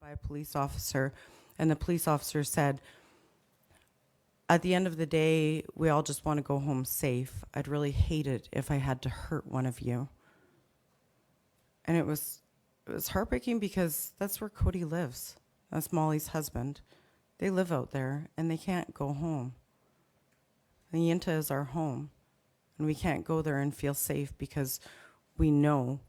by a police officer, and the police officer said, at the end of the day, we all just want to go home safe. I'd really hate it if I had to hurt one of you. And it was heartbreaking because that's where Cody lives. That's Molly's husband. They live out there and they can't go home. And Yinta is our home. And we can't go there and feel safe because we know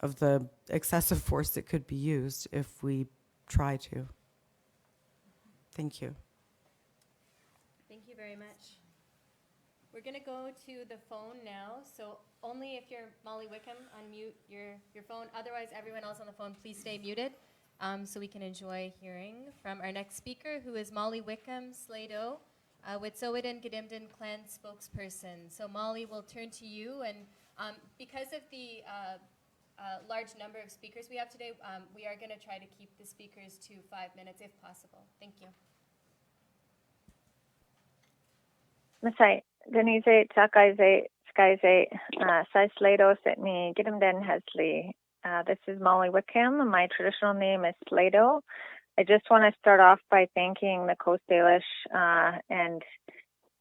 of the excessive force that could be used if we try to. Thank you. Thank you very much. We're going to go to the phone now. So only if you're Molly Wickham, unmute your phone. Otherwise, everyone else on the phone, please stay muted so we can enjoy hearing from our next speaker, who is Molly Wickham Sleydo, Wetsuweten Gidimt'en Clan spokesperson. So Molly, we'll turn to you. And because of the large number of speakers we have today, we are going to try to keep the speakers to 5 minutes if possible. Thank you. Masai, Denise, Takaise, Skyse, Sai Sleydo, Sydney, Gidimt'en Hesley. This is Molly Wickham. My traditional name is Sleydo. I just want to start off by thanking the Coast Salish and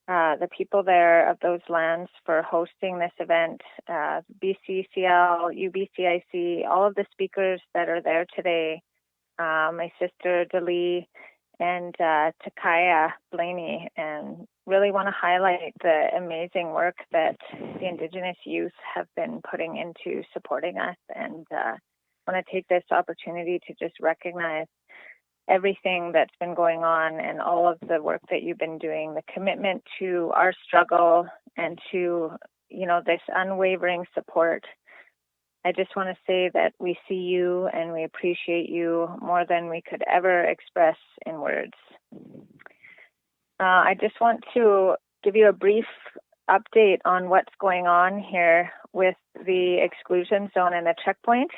the people there of those lands for hosting this event. BCCL, UBCIC, all of the speakers that are there today, my sister Delee and Takaya Blaney, and really want to highlight the amazing work that the Indigenous youth have been putting into supporting us, and want to take this opportunity to just recognize everything that's been going on and all of the work that you've been doing, the commitment to our struggle and to, this unwavering support. I just want to say that we see you and we appreciate you more than we could ever express in words. I just want to give you a brief update on what's going on here with the exclusion zone and the checkpoint.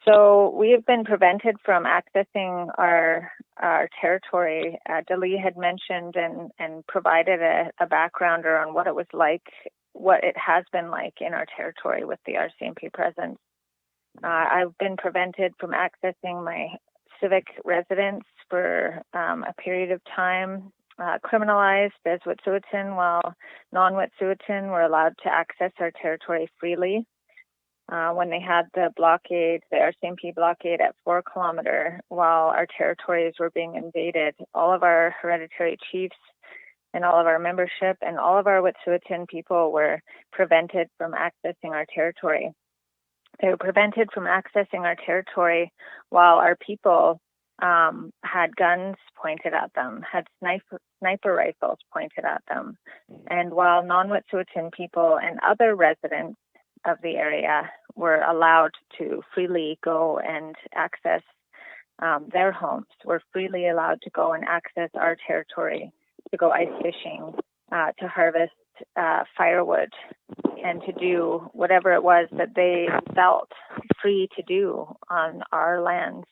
So we have been prevented from accessing our territory. Delee had mentioned and provided a backgrounder on what it was like, what it has been like in our territory with the RCMP presence. I've been prevented from accessing my civic residence for a period of time, criminalized as Wetsuweten, while non-Wetsuweten were allowed to access our territory freely. When they had the blockade, the RCMP blockade at 4 kilometer, while our territories were being invaded, all of our hereditary chiefs and all of our membership and all of our Wetsuweten people were prevented from accessing our territory. They were prevented from accessing our territory while our people had guns pointed at them, had sniper rifles pointed at them. And while non-Wetsuweten people and other residents of the area were allowed to freely go and access their homes, were freely allowed to go and access our territory, to go ice fishing, to harvest firewood, and to do whatever it was that they felt free to do on our lands.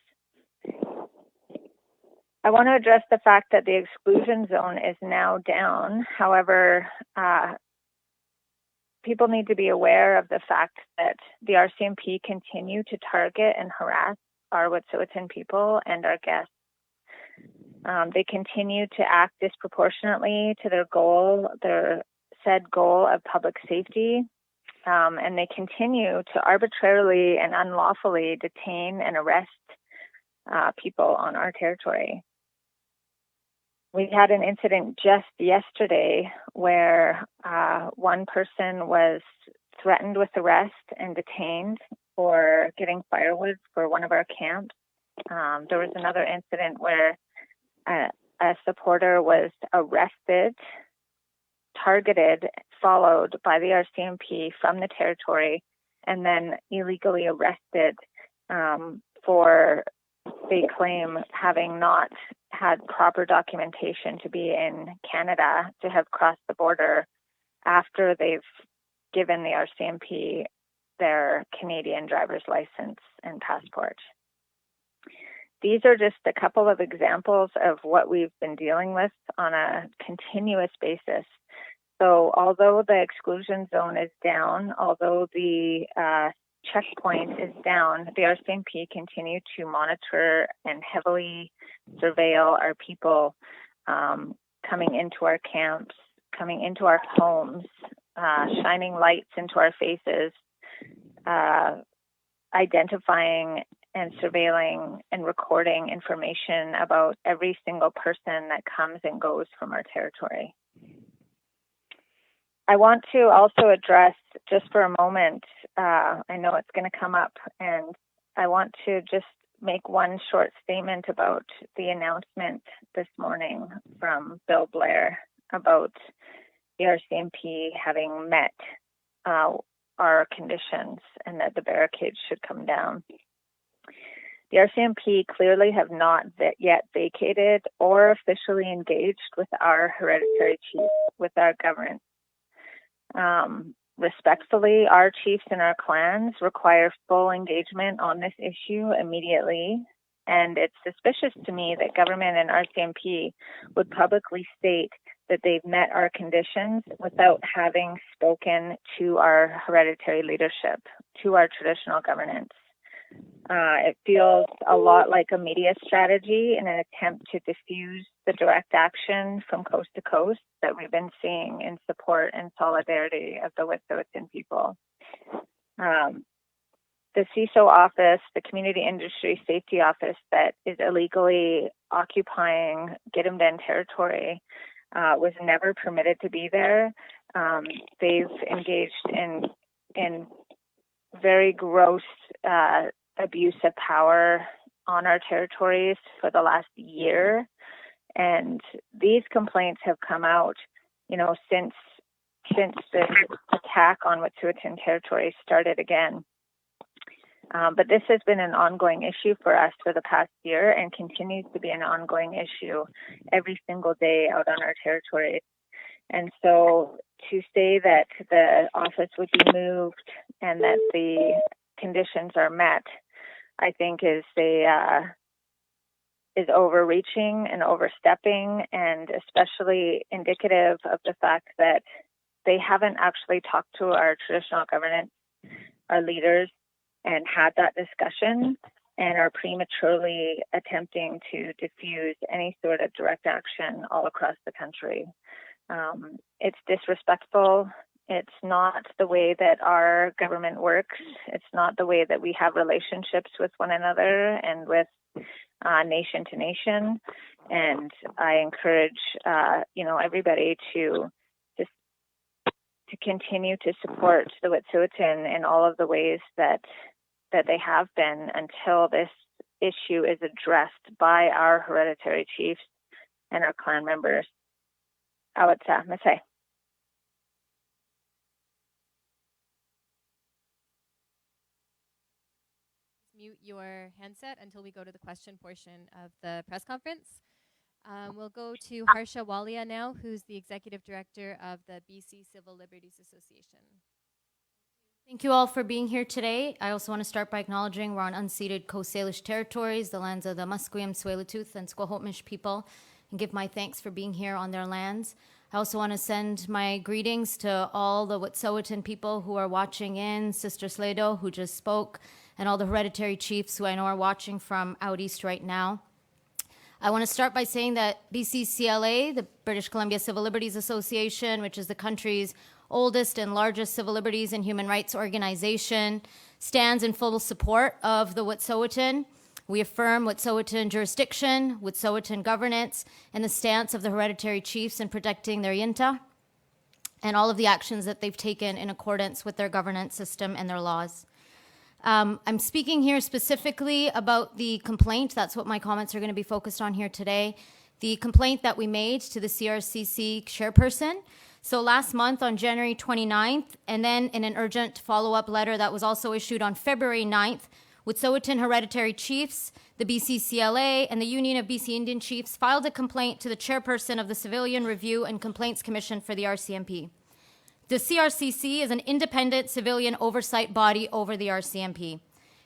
I want to address the fact that the exclusion zone is now down. However, people need to be aware of the fact that the RCMP continue to target and harass our Wetsuweten people and our guests. They continue to act disproportionately to their said goal of public safety, and they continue to arbitrarily and unlawfully detain and arrest people on our territory. We had an incident just yesterday where one person was threatened with arrest and detained for getting firewood for one of our camps. There was another incident where a supporter was arrested, targeted, followed by the RCMP from the territory, and then illegally arrested for, they claim, having not had proper documentation to be in Canada, to have crossed the border after they've given the RCMP their Canadian driver's license and passport. These are just a couple of examples of what we've been dealing with on a continuous basis. So although the exclusion zone is down, although the checkpoint is down, the RCMP continue to monitor and heavily surveil our people coming into our camps, coming into our homes, shining lights into our faces, identifying and surveilling and recording information about every single person that comes and goes from our territory. I want to also address, just for a moment, I know it's going to come up, and I want to just make one short statement about the announcement this morning from Bill Blair about the RCMP having met our conditions and that the barricades should come down. The RCMP clearly have not yet vacated or officially engaged with our hereditary chiefs, with our government. Respectfully, our chiefs and our clans require full engagement on this issue immediately, and it's suspicious to me that government and RCMP would publicly state that they've met our conditions without having spoken to our hereditary leadership, to our traditional governance. It feels a lot like a media strategy in an attempt to diffuse the direct action from coast to coast that we've been seeing in support and solidarity of the Wetsuweten people. The CISO office, the Community Industry Safety Office that is illegally occupying Gidimt'en territory, was never permitted to be there. They've engaged in very gross abuse of power on our territories for the last year, and these complaints have come out, since the attack on Wetsuweten territory started again. But this has been an ongoing issue for us for the past year and continues to be an ongoing issue every single day out on our territory. And so to say that the office would be moved and that the conditions are met, I think is overreaching and overstepping, and especially indicative of the fact that they haven't actually talked to our traditional governance, our leaders, and had that discussion, and are prematurely attempting to diffuse any sort of direct action all across the country. It's disrespectful. It's not the way that our government works. It's not the way that we have relationships with one another and with nation to nation. And I encourage, everybody to continue to support the Wetsuweten in all of the ways that they have been until this issue is addressed by our hereditary chiefs and our clan members. Awatsa, Mute your handset until we go to the question portion of the press conference. We'll go to Harsha Walia now, who's the Executive Director of the BC Civil Liberties Association. Thank you all for being here today. I also want to start by acknowledging we're on unceded Coast Salish territories, the lands of the Musqueam, Tsleil-Waututh, and Squamish people, and give my thanks for being here on their lands. I also want to send my greetings to all the Wetsuweten people who are watching in, Sister Sleydo, who just spoke, and all the hereditary chiefs who I know are watching from out east right now. I want to start by saying that BCCLA, the British Columbia Civil Liberties Association, which is the country's oldest and largest civil liberties and human rights organization, stands in full support of the Wetsuweten. We affirm Wetsuweten jurisdiction, Wetsuweten governance, and the stance of the hereditary chiefs in protecting their yinta and all of the actions that they've taken in accordance with their governance system and their laws. I'm speaking here specifically about the complaint. That's what my comments are going to be focused on here today. The complaint that we made to the CRCC chairperson. So last month on January 29th, and then in an urgent follow-up letter that was also issued on February 9th, Wetsuweten hereditary chiefs, the BCCLA, and the Union of BC Indian Chiefs filed a complaint to the chairperson of the Civilian Review and Complaints Commission for the RCMP. The CRCC is an independent civilian oversight body over the RCMP.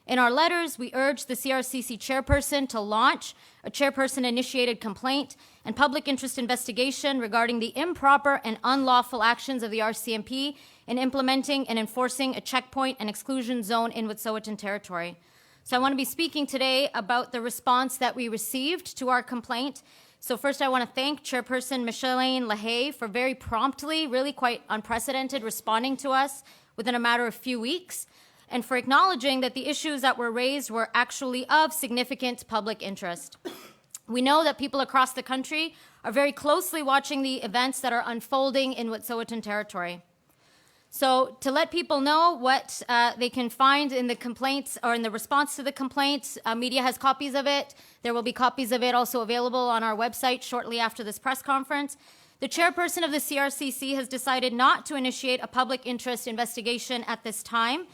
In our letters, we urged the CRCC chairperson to launch a chairperson-initiated complaint and public interest investigation regarding the improper and unlawful actions of the RCMP in implementing and enforcing a checkpoint and exclusion zone in Wet'suweten territory. So I want to be speaking today about the response that we received to our complaint. So first I want to thank Chairperson Micheline Lahaye for very promptly, really quite unprecedented, responding to us within a matter of few weeks, and for acknowledging that the issues that were raised were actually of significant public interest. We know that people across the country are very closely watching the events that are unfolding in Wet'suweten territory. So to let people know what they can find in the complaints or in the response to the complaints, media has copies of it. There will be copies of it also available on our website shortly after this press conference. The chairperson of the CRCC has decided not to initiate a public interest investigation at this time.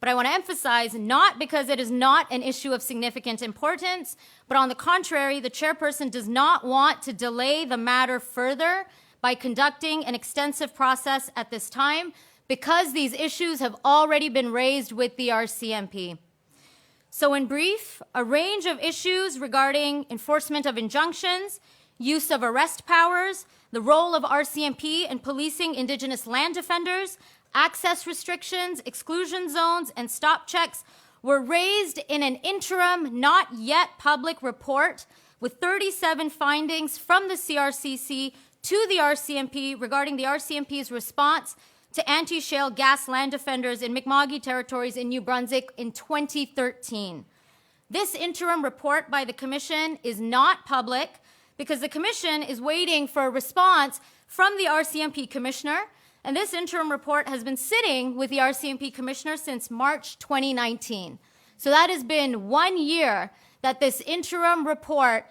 But I want to emphasize, not because it is not an issue of significant importance, but on the contrary, the chairperson does not want to delay the matter further by conducting an extensive process at this time, because these issues have already been raised with the RCMP. So in brief, a range of issues regarding enforcement of injunctions, use of arrest powers, the role of RCMP in policing Indigenous land defenders, access restrictions, exclusion zones, and stop checks were raised in an interim, not yet public report with 37 findings from the CRCC to the RCMP regarding the RCMP's response to anti-shale gas land defenders in Mi'kma'ki territories in New Brunswick in 2013. This interim report by the Commission is not public because the Commission is waiting for a response from the RCMP Commissioner, and this interim report has been sitting with the RCMP Commissioner since March 2019. So that has been 1 year that this interim report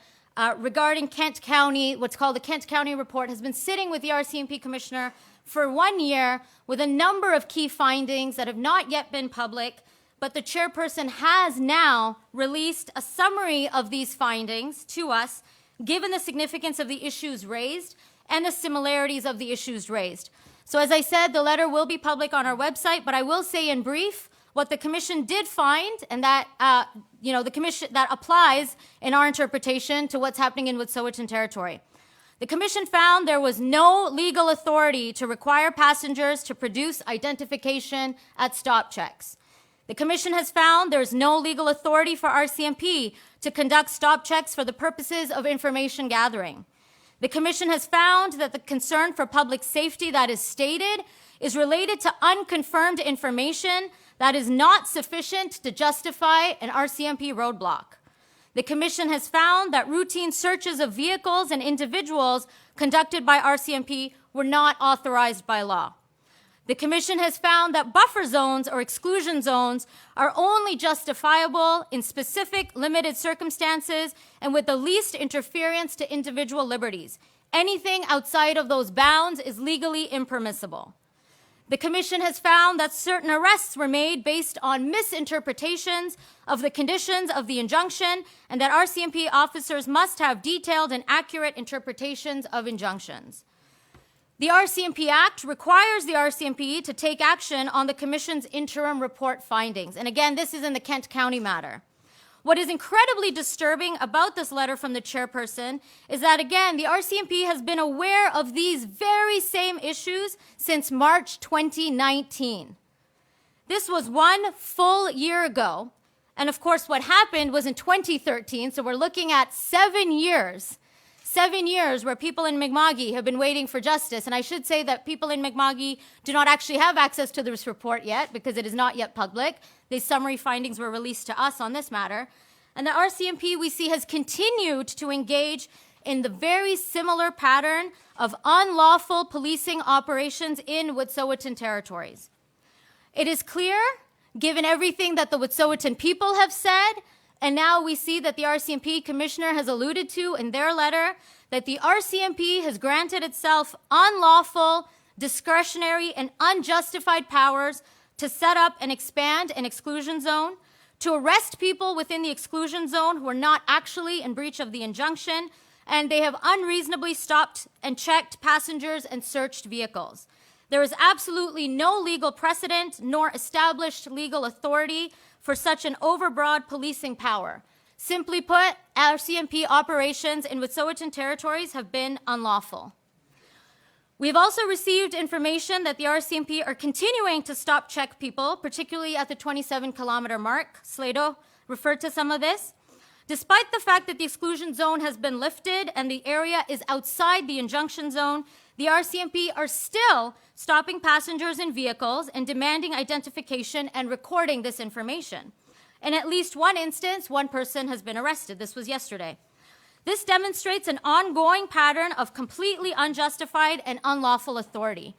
regarding Kent County, what's called the Kent County report, has been sitting with the RCMP Commissioner for 1 year with a number of key findings that have not yet been public, but the chairperson has now released a summary of these findings to us, given the significance of the issues raised and the similarities of the issues raised. So as I said, the letter will be public on our website, but I will say in brief what the Commission did find, and that the Commission that applies in our interpretation to what's happening in Wet'suweten territory. The Commission found there was no legal authority to require passengers to produce identification at stop checks. The Commission has found there is no legal authority for RCMP to conduct stop checks for the purposes of information gathering. The Commission has found that the concern for public safety that is stated is related to unconfirmed information that is not sufficient to justify an RCMP roadblock. The Commission has found that routine searches of vehicles and individuals conducted by RCMP were not authorized by law. The Commission has found that buffer zones or exclusion zones are only justifiable in specific limited circumstances and with the least interference to individual liberties. Anything outside of those bounds is legally impermissible. The Commission has found that certain arrests were made based on misinterpretations of the conditions of the injunction and that RCMP officers must have detailed and accurate interpretations of injunctions. The RCMP Act requires the RCMP to take action on the Commission's interim report findings. And again, this is in the Kent County matter. What is incredibly disturbing about this letter from the chairperson is that, again, the RCMP has been aware of these very same issues since March 2019. This was 1 full year ago. And of course, what happened was in 2013, so we're looking at 7 years. 7 years where people in Mi'kma'ki have been waiting for justice. And I should say that people in Mi'kma'ki do not actually have access to this report yet because it is not yet public. These summary findings were released to us on this matter. And the RCMP, we see, has continued to engage in the very similar pattern of unlawful policing operations in Wet'suweten territories. It is clear, given everything that the Wet'suweten people have said, and now we see that the RCMP Commissioner has alluded to in their letter that the RCMP has granted itself unlawful, discretionary, and unjustified powers to set up and expand an exclusion zone, to arrest people within the exclusion zone who are not actually in breach of the injunction, and they have unreasonably stopped and checked passengers and searched vehicles. There is absolutely no legal precedent nor established legal authority for such an overbroad policing power. Simply put, RCMP operations in Wet'suweten territories have been unlawful. We've also received information that the RCMP are continuing to stop check people, particularly at the 27-kilometer mark. Sleydo referred to some of this. Despite the fact that the exclusion zone has been lifted and the area is outside the injunction zone, the RCMP are still stopping passengers in vehicles and demanding identification and recording this information. In at least one instance, one person has been arrested. This was yesterday. This demonstrates an ongoing pattern of completely unjustified and unlawful authority.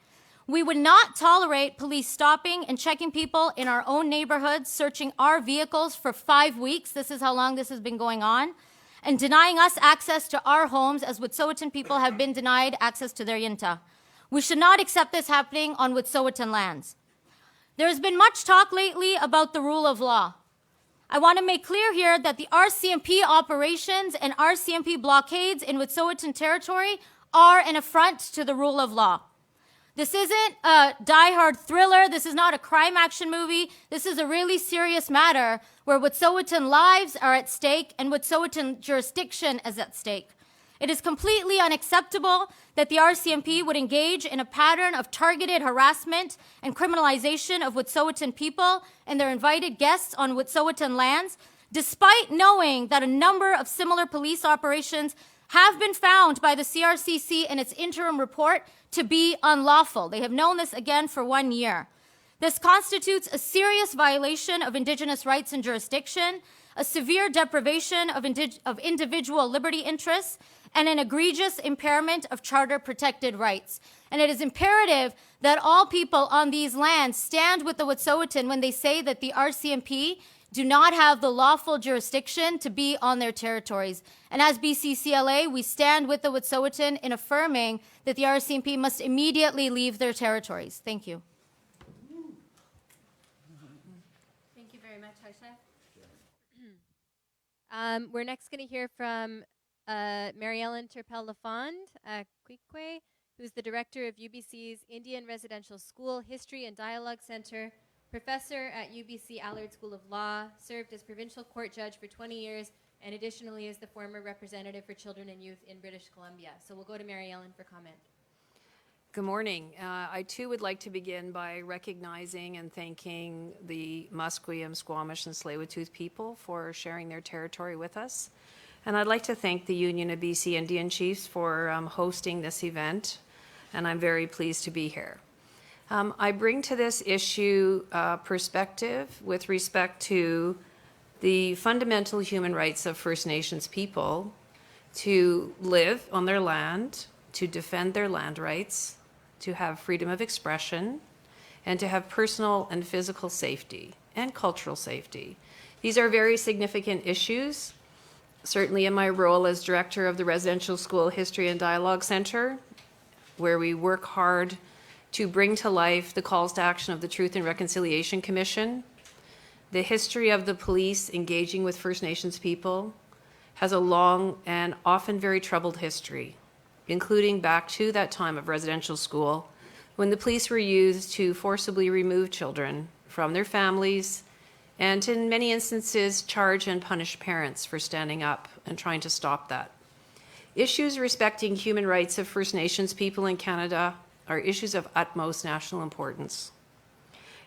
We would not tolerate police stopping and checking people in our own neighborhoods, searching our vehicles for 5 weeks, this is how long this has been going on, and denying us access to our homes as Wetsuweten people have been denied access to their yinta. We should not accept this happening on Wetsuweten lands. There has been much talk lately about the rule of law. I want to make clear here that the RCMP operations and RCMP blockades in Wet'suweten territory are an affront to the rule of law. This isn't a die-hard thriller. This is not a crime action movie. This is a really serious matter where Wet'suweten lives are at stake and Wet'suweten jurisdiction is at stake. It is completely unacceptable that the RCMP would engage in a pattern of targeted harassment and criminalization of Wet'suweten people and their invited guests on Wet'suweten lands, despite knowing that a number of similar police operations have been found by the CRCC in its interim report to be unlawful. They have known this again for 1 year. This constitutes a serious violation of Indigenous rights and jurisdiction, a severe deprivation of individual liberty interests, and an egregious impairment of charter-protected rights. And it is imperative that all people on these lands stand with the Wet'suweten when they say that the RCMP do not have the lawful jurisdiction to be on their territories. And as BCCLA, we stand with the Wet'suweten in affirming that the RCMP must immediately leave their territories. Thank you. Thank you very much, Harsha. We're next going to hear from Mary Ellen Turpel-Lafond, Akikwe, who's the director of UBC's Indian Residential School History and Dialogue Center, professor at UBC Allard School of Law, served as provincial court judge for 20 years, and additionally is the former representative for children and youth in British Columbia. So we'll go to Mary Ellen for comment. Good morning. I too would like to begin by recognizing and thanking the Musqueam, Squamish, and Tsleil-Waututh people for sharing their territory with us. And I'd like to thank the Union of BC Indian Chiefs for hosting this event, and I'm very pleased to be here. I bring to this issue perspective with respect to the fundamental human rights of First Nations people to live on their land, to defend their land rights, to have freedom of expression, and to have personal and physical safety and cultural safety. These are very significant issues. Certainly in my role as director of the Residential School History and Dialogue Center, where we work hard to bring to life the calls to action of the Truth and Reconciliation Commission. The history of the police engaging with First Nations people has a long and often very troubled history, including back to that time of residential school when the police were used to forcibly remove children from their families and in many instances charge and punish parents for standing up and trying to stop that. Issues respecting human rights of First Nations people in Canada are issues of utmost national importance.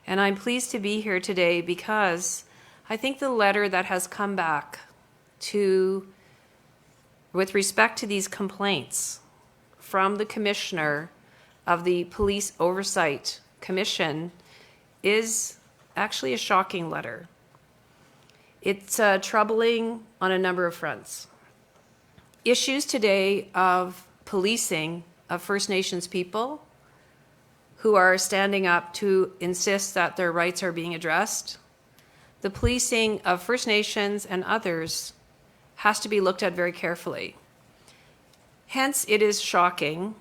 And I'm pleased to be here today because I think the letter that has come back with respect to these complaints from the Commissioner of the Police Oversight Commission is actually a shocking letter. It's troubling on a number of fronts. Issues today of policing of First Nations people who are standing up to insist that their rights are being addressed. The policing of First Nations and others has to be looked at very carefully. Hence, it is shocking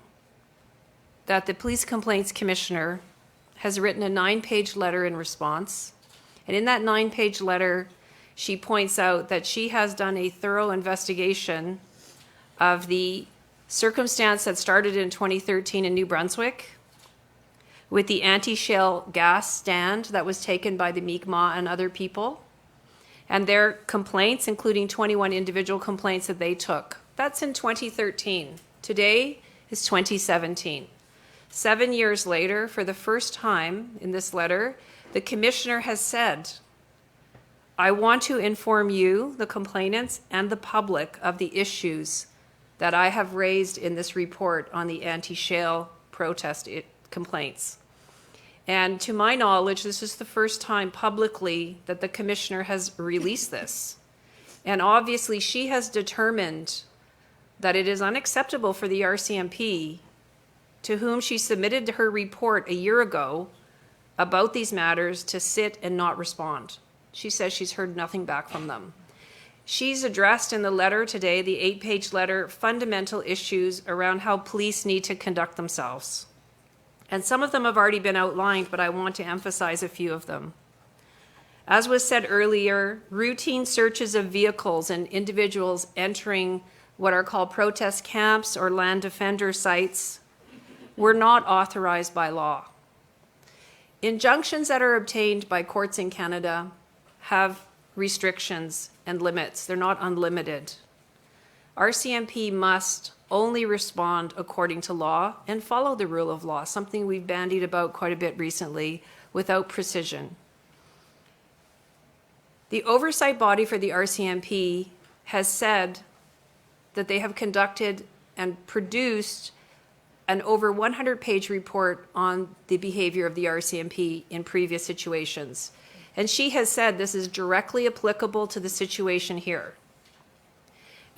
that the Police Complaints Commissioner has written a 9-page letter in response. And in that 9-page letter, she points out that she has done a thorough investigation of the circumstance that started in 2013 in New Brunswick with the anti-shale gas stand that was taken by the Mi'kmaq and other people, and their complaints, including 21 individual complaints that they took. That's in 2013. Today is 2017. 7 years later, for the first time in this letter, the Commissioner has said, I want to inform you, the complainants, and the public of the issues that I have raised in this report on the anti-shale protest complaints. And to my knowledge, this is the first time publicly that the Commissioner has released this. And obviously, she has determined that it is unacceptable for the RCMP, to whom she submitted her report a year ago about these matters, to sit and not respond. She says she's heard nothing back from them. She's addressed in the letter today, the 8-page letter, fundamental issues around how police need to conduct themselves. And some of them have already been outlined, but I want to emphasize a few of them. As was said earlier, routine searches of vehicles and individuals entering what are called protest camps or land defender sites were not authorized by law. Injunctions that are obtained by courts in Canada have restrictions and limits. They're not unlimited. RCMP must only respond according to law and follow the rule of law, something we've bandied about quite a bit recently, without precision. The oversight body for the RCMP has said that they have conducted and produced an over 100-page report on the behavior of the RCMP in previous situations. And she has said this is directly applicable to the situation here.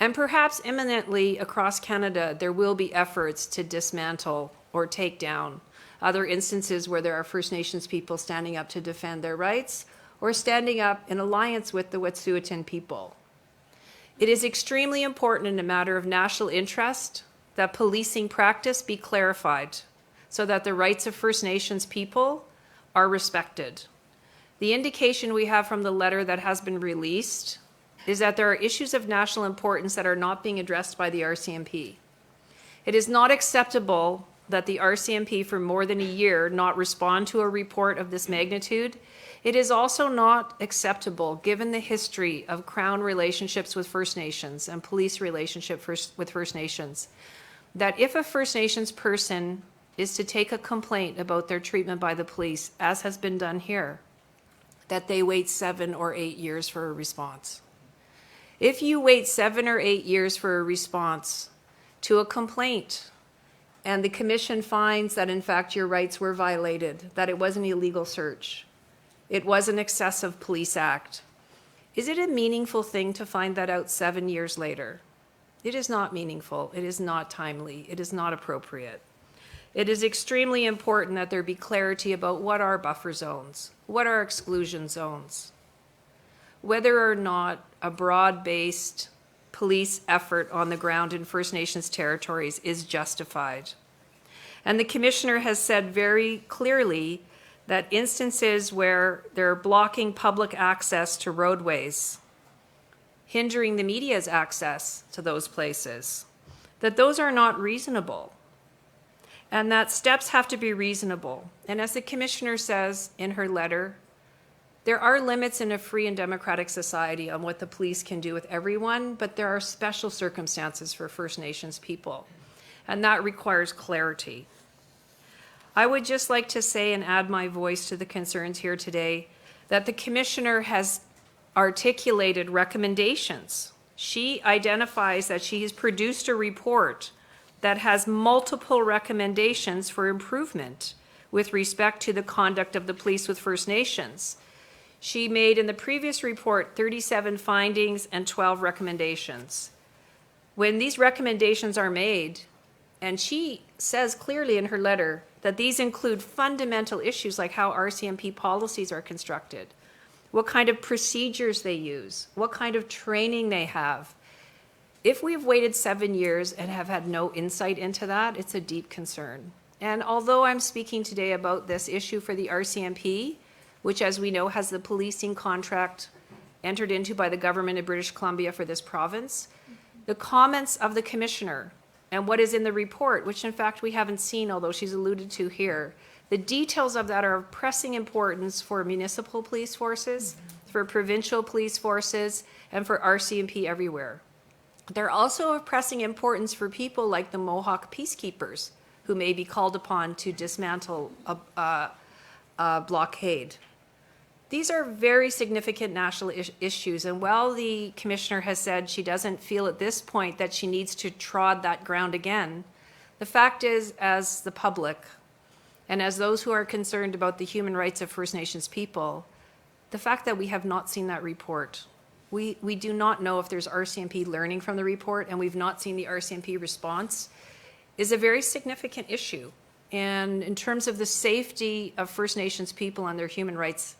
And perhaps imminently across Canada, there will be efforts to dismantle or take down other instances where there are First Nations people standing up to defend their rights or standing up in alliance with the Wetsuweten people. It is extremely important in a matter of national interest that policing practice be clarified so that the rights of First Nations people are respected. The indication we have from the letter that has been released is that there are issues of national importance that are not being addressed by the RCMP. It is not acceptable that the RCMP for more than a year not respond to a report of this magnitude. It is also not acceptable, given the history of Crown relationships with First Nations and police relationship with First Nations, that if a First Nations person is to take a complaint about their treatment by the police, as has been done here, that they wait 7 or 8 years for a response. If you wait 7 or 8 years for a response to a complaint and the commission finds that in fact your rights were violated, that it was an illegal search, it was an excessive police act, is it a meaningful thing to find that out 7 years later? It is not meaningful. It is not timely. It is not appropriate. It is extremely important that there be clarity about what are buffer zones, what are exclusion zones, whether or not a broad-based police effort on the ground in First Nations territories is justified. And the Commissioner has said very clearly that instances where they're blocking public access to roadways, hindering the media's access to those places, that those are not reasonable, and that steps have to be reasonable. And as the Commissioner says in her letter, there are limits in a free and democratic society on what the police can do with everyone, but there are special circumstances for First Nations people, and that requires clarity. I would just like to say and add my voice to the concerns here today that the Commissioner has articulated recommendations. She identifies that she has produced a report that has multiple recommendations for improvement with respect to the conduct of the police with First Nations. She made in the previous report 37 findings and 12 recommendations. When these recommendations are made, and she says clearly in her letter that these include fundamental issues like how RCMP policies are constructed, what kind of procedures they use, what kind of training they have. If we've waited 7 years and have had no insight into that, it's a deep concern. And although I'm speaking today about this issue for the RCMP, which as we know has the policing contract entered into by the government of British Columbia for this province, the comments of the Commissioner and what is in the report, which in fact we haven't seen, although she's alluded to here, the details of that are of pressing importance for municipal police forces, for provincial police forces, and for RCMP everywhere. They're also of pressing importance for people like the Mohawk peacekeepers who may be called upon to dismantle a blockade. These are very significant national issues, and while the commissioner has said she doesn't feel at this point that she needs to trod that ground again, the fact is, as the public and as those who are concerned about the human rights of First Nations people, the fact that we have not seen that report, we do not know if there's RCMP learning from the report, and we've not seen the RCMP response, is a very significant issue. And in terms of the safety of First Nations people and their human rights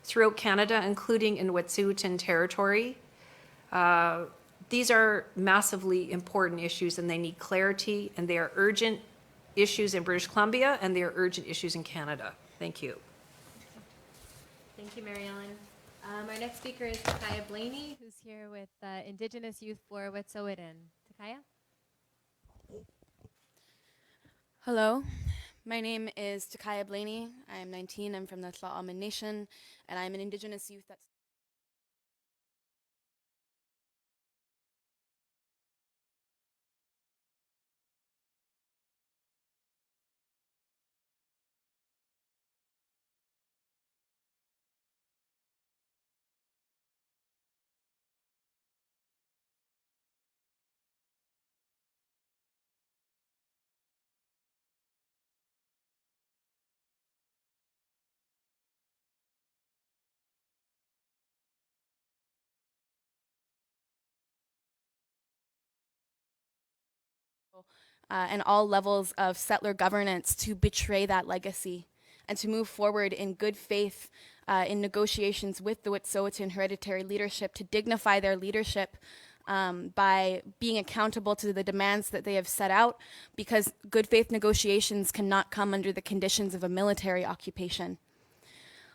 throughout Canada, including in Wetsuweten territory, these are massively important issues, and they need clarity, and they are urgent issues in British Columbia, and they are urgent issues in Canada. Thank you. Thank you, Mary Ellen. Our next speaker is Takaya Blaney, who's here with Indigenous Youth for Wetsuweten. Takaya? Hello, my name is Takaya Blaney. I am 19. I'm from the Tla'amin Nation, and I'm an Indigenous youth that's and all levels of settler governance to betray that legacy and to move forward in good faith in negotiations with the Wet'suwet'en hereditary leadership to dignify their leadership by being accountable to the demands that they have set out, because good faith negotiations cannot come under the conditions of a military occupation.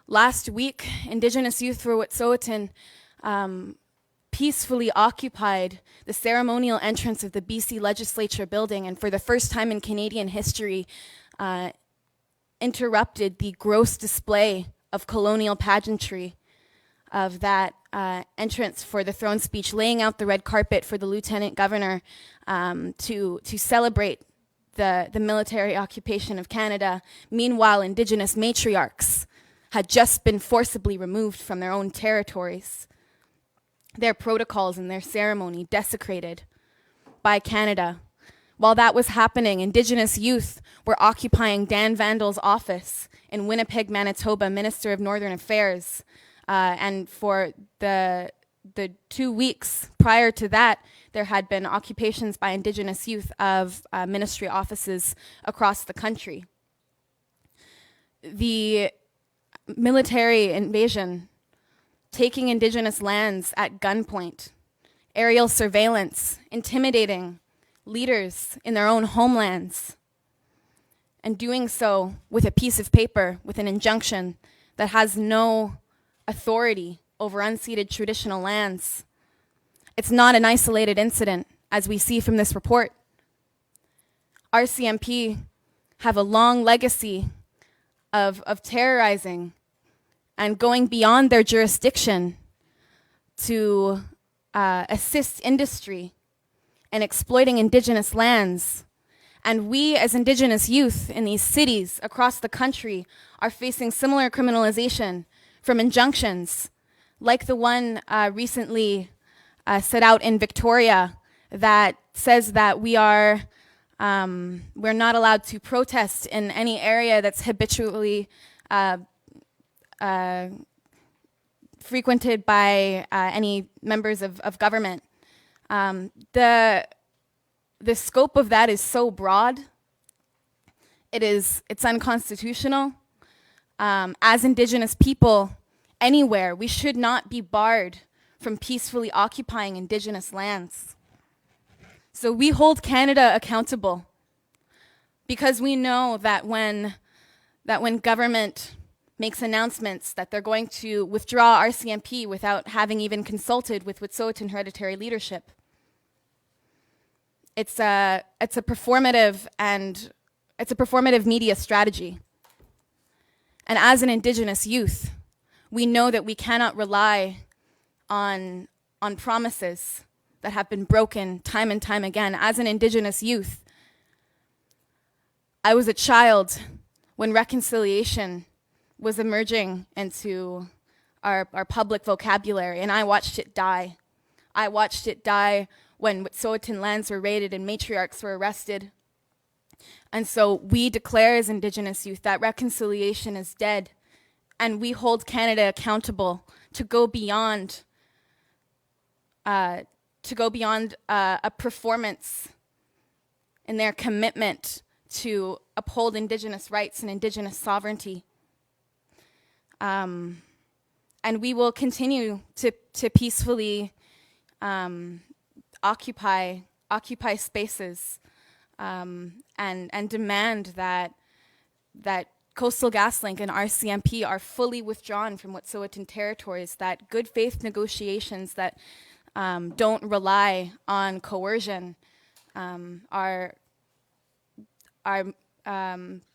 Last week, Indigenous Youth for Wet'suwet'en peacefully occupied the ceremonial entrance of the BC Legislature building, and for the first time in Canadian history, interrupted the gross display of colonial pageantry of that entrance for the throne speech, laying out the red carpet for the Lieutenant Governor to celebrate the military occupation of Canada. Meanwhile, Indigenous matriarchs had just been forcibly removed from their own territories, their protocols and their ceremony desecrated by Canada. While that was happening, Indigenous youth were occupying Dan Vandal's office in Winnipeg, Manitoba, Minister of Northern Affairs. And for the 2 weeks prior to that, there had been occupations by Indigenous youth of ministry offices across the country. The military invasion, taking Indigenous lands at gunpoint, aerial surveillance, intimidating leaders in their own homelands, and doing so with a piece of paper, with an injunction that has no authority over unceded traditional lands. It's not an isolated incident, as we see from this report. RCMP have a long legacy of terrorizing and going beyond their jurisdiction to assist industry in exploiting Indigenous lands. And we, as Indigenous youth in these cities across the country, are facing similar criminalization from injunctions, like the one recently set out in Victoria that says that we're not allowed to protest in any area that's habitually frequented by any members of government. The scope of that is so broad. It's unconstitutional. As Indigenous people anywhere, we should not be barred from peacefully occupying Indigenous lands. So we hold Canada accountable, because we know that when government makes announcements that they're going to withdraw RCMP without having even consulted with Wet'suwet'en hereditary leadership, it's a performative media strategy. And as an Indigenous youth, we know that we cannot rely on promises that have been broken time and time again. As an Indigenous youth, I was a child when reconciliation was emerging into our public vocabulary, and I watched it die. I watched it die when Wet'suweten lands were raided and matriarchs were arrested. And so we declare as Indigenous youth that reconciliation is dead, and we hold Canada accountable to go beyond a performance in their commitment to uphold Indigenous rights and Indigenous sovereignty. And we will continue to peacefully occupy spaces and demand that Coastal GasLink and RCMP are fully withdrawn from Wet'suweten territories, that good faith negotiations that don't rely on coercion are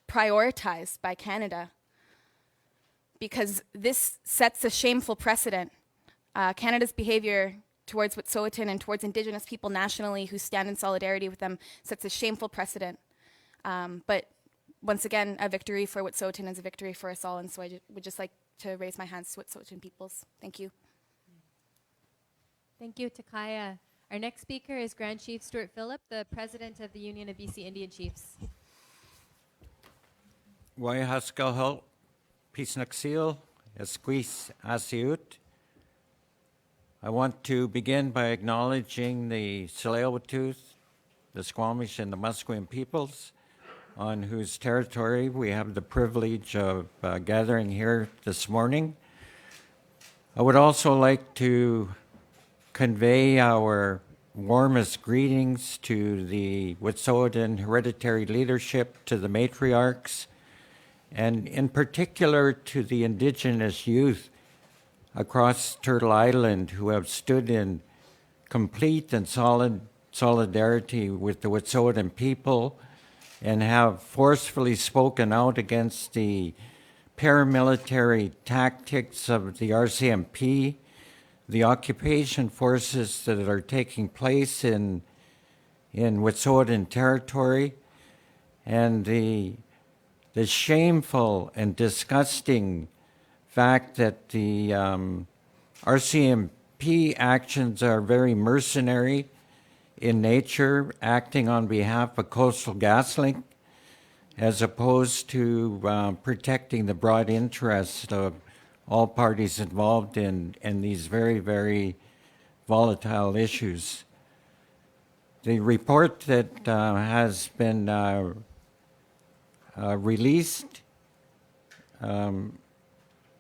prioritized by Canada, because this sets a shameful precedent. Canada's behavior towards Wet'suweten and towards Indigenous people nationally who stand in solidarity with them sets a shameful precedent. But once again, a victory for Wet'suweten is a victory for us all, and so I would just like to raise my hands to Wet'suweten peoples. Thank you. Thank you, Takaya. Our next speaker is Grand Chief Stewart Phillip, the President of the Union of BC Indian Chiefs. Walia Haskell, Pisnaksil, Esquis Asiut. I want to begin by acknowledging the Tsleil-Waututh, the Squamish, and the Musqueam peoples, on whose territory we have the privilege of gathering here this morning. I would also like to convey our warmest greetings to the Wet'suweten hereditary leadership, to the matriarchs, and in particular to the Indigenous youth across Turtle Island who have stood in complete and solid solidarity with the Wet'suweten people and have forcefully spoken out against the paramilitary tactics of the RCMP, the occupation forces that are taking place in Wet'suweten territory, and the shameful and disgusting fact that the RCMP actions are very mercenary in nature, acting on behalf of Coastal GasLink, as opposed to protecting the broad interests of all parties involved in these very, very volatile issues. The report that has been released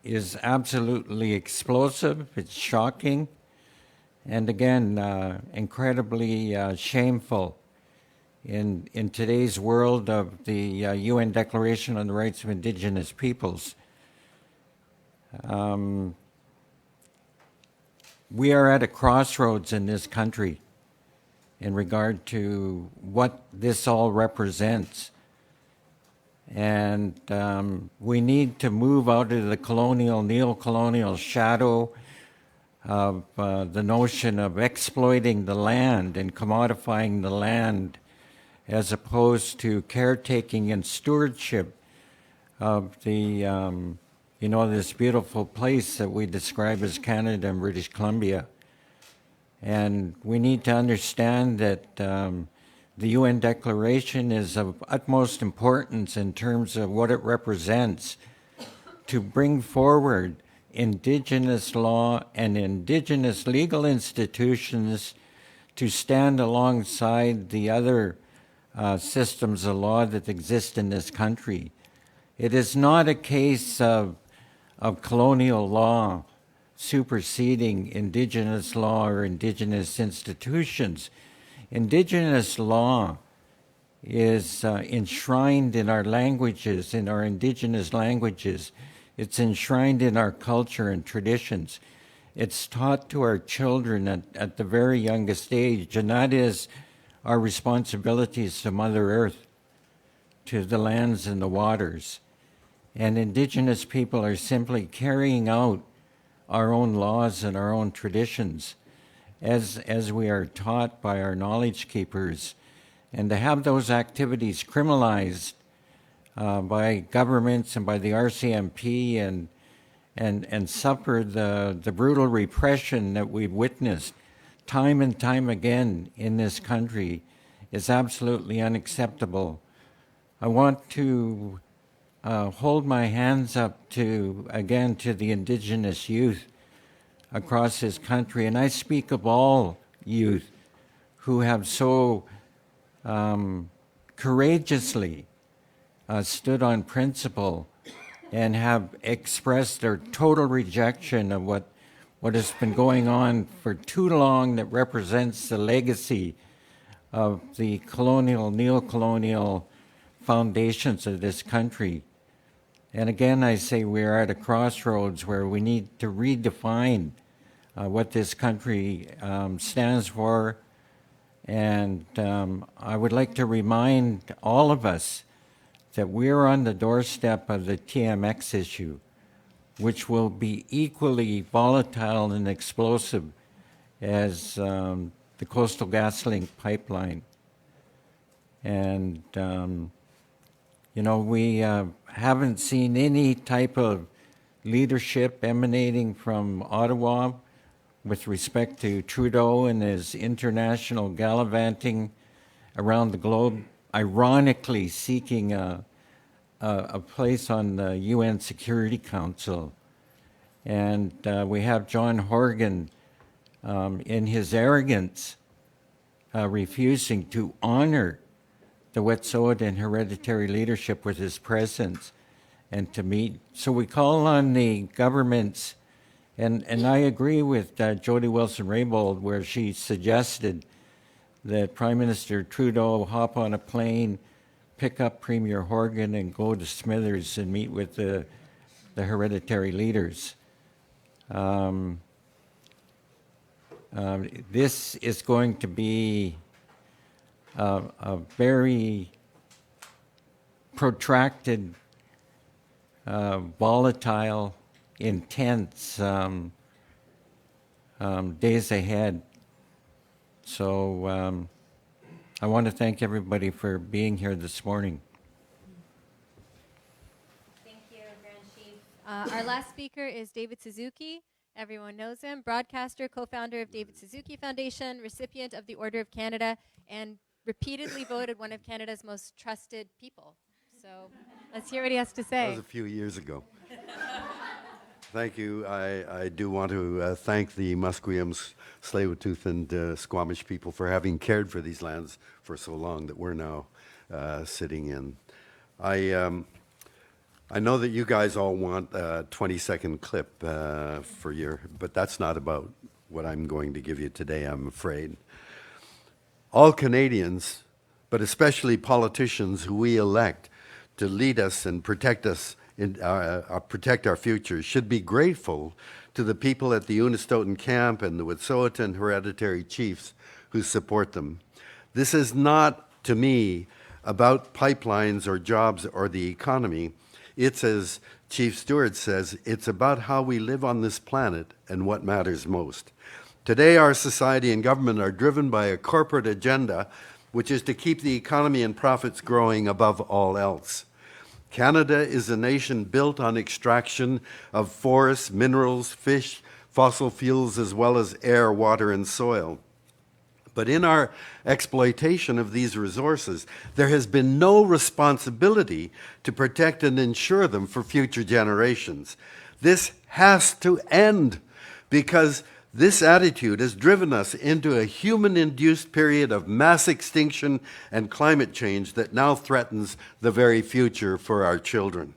is absolutely explosive, it's shocking, and again, incredibly shameful in today's world of the UN Declaration on the Rights of Indigenous Peoples. We are at a crossroads in this country in regard to what this all represents. And we need to move out of the colonial, neo-colonial shadow of the notion of exploiting the land and commodifying the land, as opposed to caretaking and stewardship of the, this beautiful place that we describe as Canada and British Columbia. And we need to understand that the UN Declaration is of utmost importance in terms of what it represents to bring forward Indigenous law and Indigenous legal institutions to stand alongside the other systems of law that exist in this country. It is not a case of colonial law superseding Indigenous law or Indigenous institutions. Indigenous law is enshrined in our languages, in our Indigenous languages. It's enshrined in our culture and traditions. It's taught to our children at the very youngest age, and that is our responsibilities to Mother Earth, to the lands and the waters. And Indigenous people are simply carrying out our own laws and our own traditions as we are taught by our knowledge keepers. And to have those activities criminalized by governments and by the RCMP and suffer the brutal repression that we've witnessed time and time again in this country is absolutely unacceptable. I want to hold my hands up to the Indigenous youth across this country, and I speak of all youth who have so courageously stood on principle and have expressed their total rejection of what has been going on for too long, that represents the legacy of the colonial, neo-colonial foundations of this country. And again, I say we are at a crossroads where we need to redefine what this country stands for. And I would like to remind all of us that we're on the doorstep of the TMX issue, which will be equally volatile and explosive as the Coastal GasLink pipeline. And, we haven't seen any type of leadership emanating from Ottawa with respect to Trudeau and his international gallivanting around the globe, ironically seeking a place on the UN Security Council. And we have John Horgan, in his arrogance, refusing to honor the Wetsuweten hereditary leadership with his presence and to meet. So we call on the governments, and I agree with Jody Wilson-Raybould, where she suggested that Prime Minister Trudeau hop on a plane, pick up Premier Horgan, and go to Smithers and meet with the hereditary leaders. This is going to be a very protracted, volatile, intense days ahead. So I want to thank everybody for being here this morning. Thank you, Grand Chief. Our last speaker is David Suzuki. Everyone knows him. Broadcaster, co-founder of David Suzuki Foundation, recipient of the Order of Canada, and repeatedly voted one of Canada's most trusted people. So let's hear what he has to say. That was a few years ago. Thank you. I do want to thank the Musqueam, Tsleil-Waututh, and Squamish people for having cared for these lands for so long that we're now sitting in. I know that you guys all want a 20-second clip but that's not about what I'm going to give you today, I'm afraid. All Canadians, but especially politicians who we elect to lead us and protect us, protect our future, should be grateful to the people at the Unistoten camp and the Wet'suwet'en hereditary chiefs who support them. This is not, to me, about pipelines or jobs or the economy. It's, as Chief Stewart says, it's about how we live on this planet and what matters most. Today, our society and government are driven by a corporate agenda, which is to keep the economy and profits growing above all else. Canada is a nation built on extraction of forests, minerals, fish, fossil fuels, as well as air, water, and soil. But in our exploitation of these resources, there has been no responsibility to protect and ensure them for future generations. This has to end, because this attitude has driven us into a human-induced period of mass extinction and climate change that now threatens the very future for our children.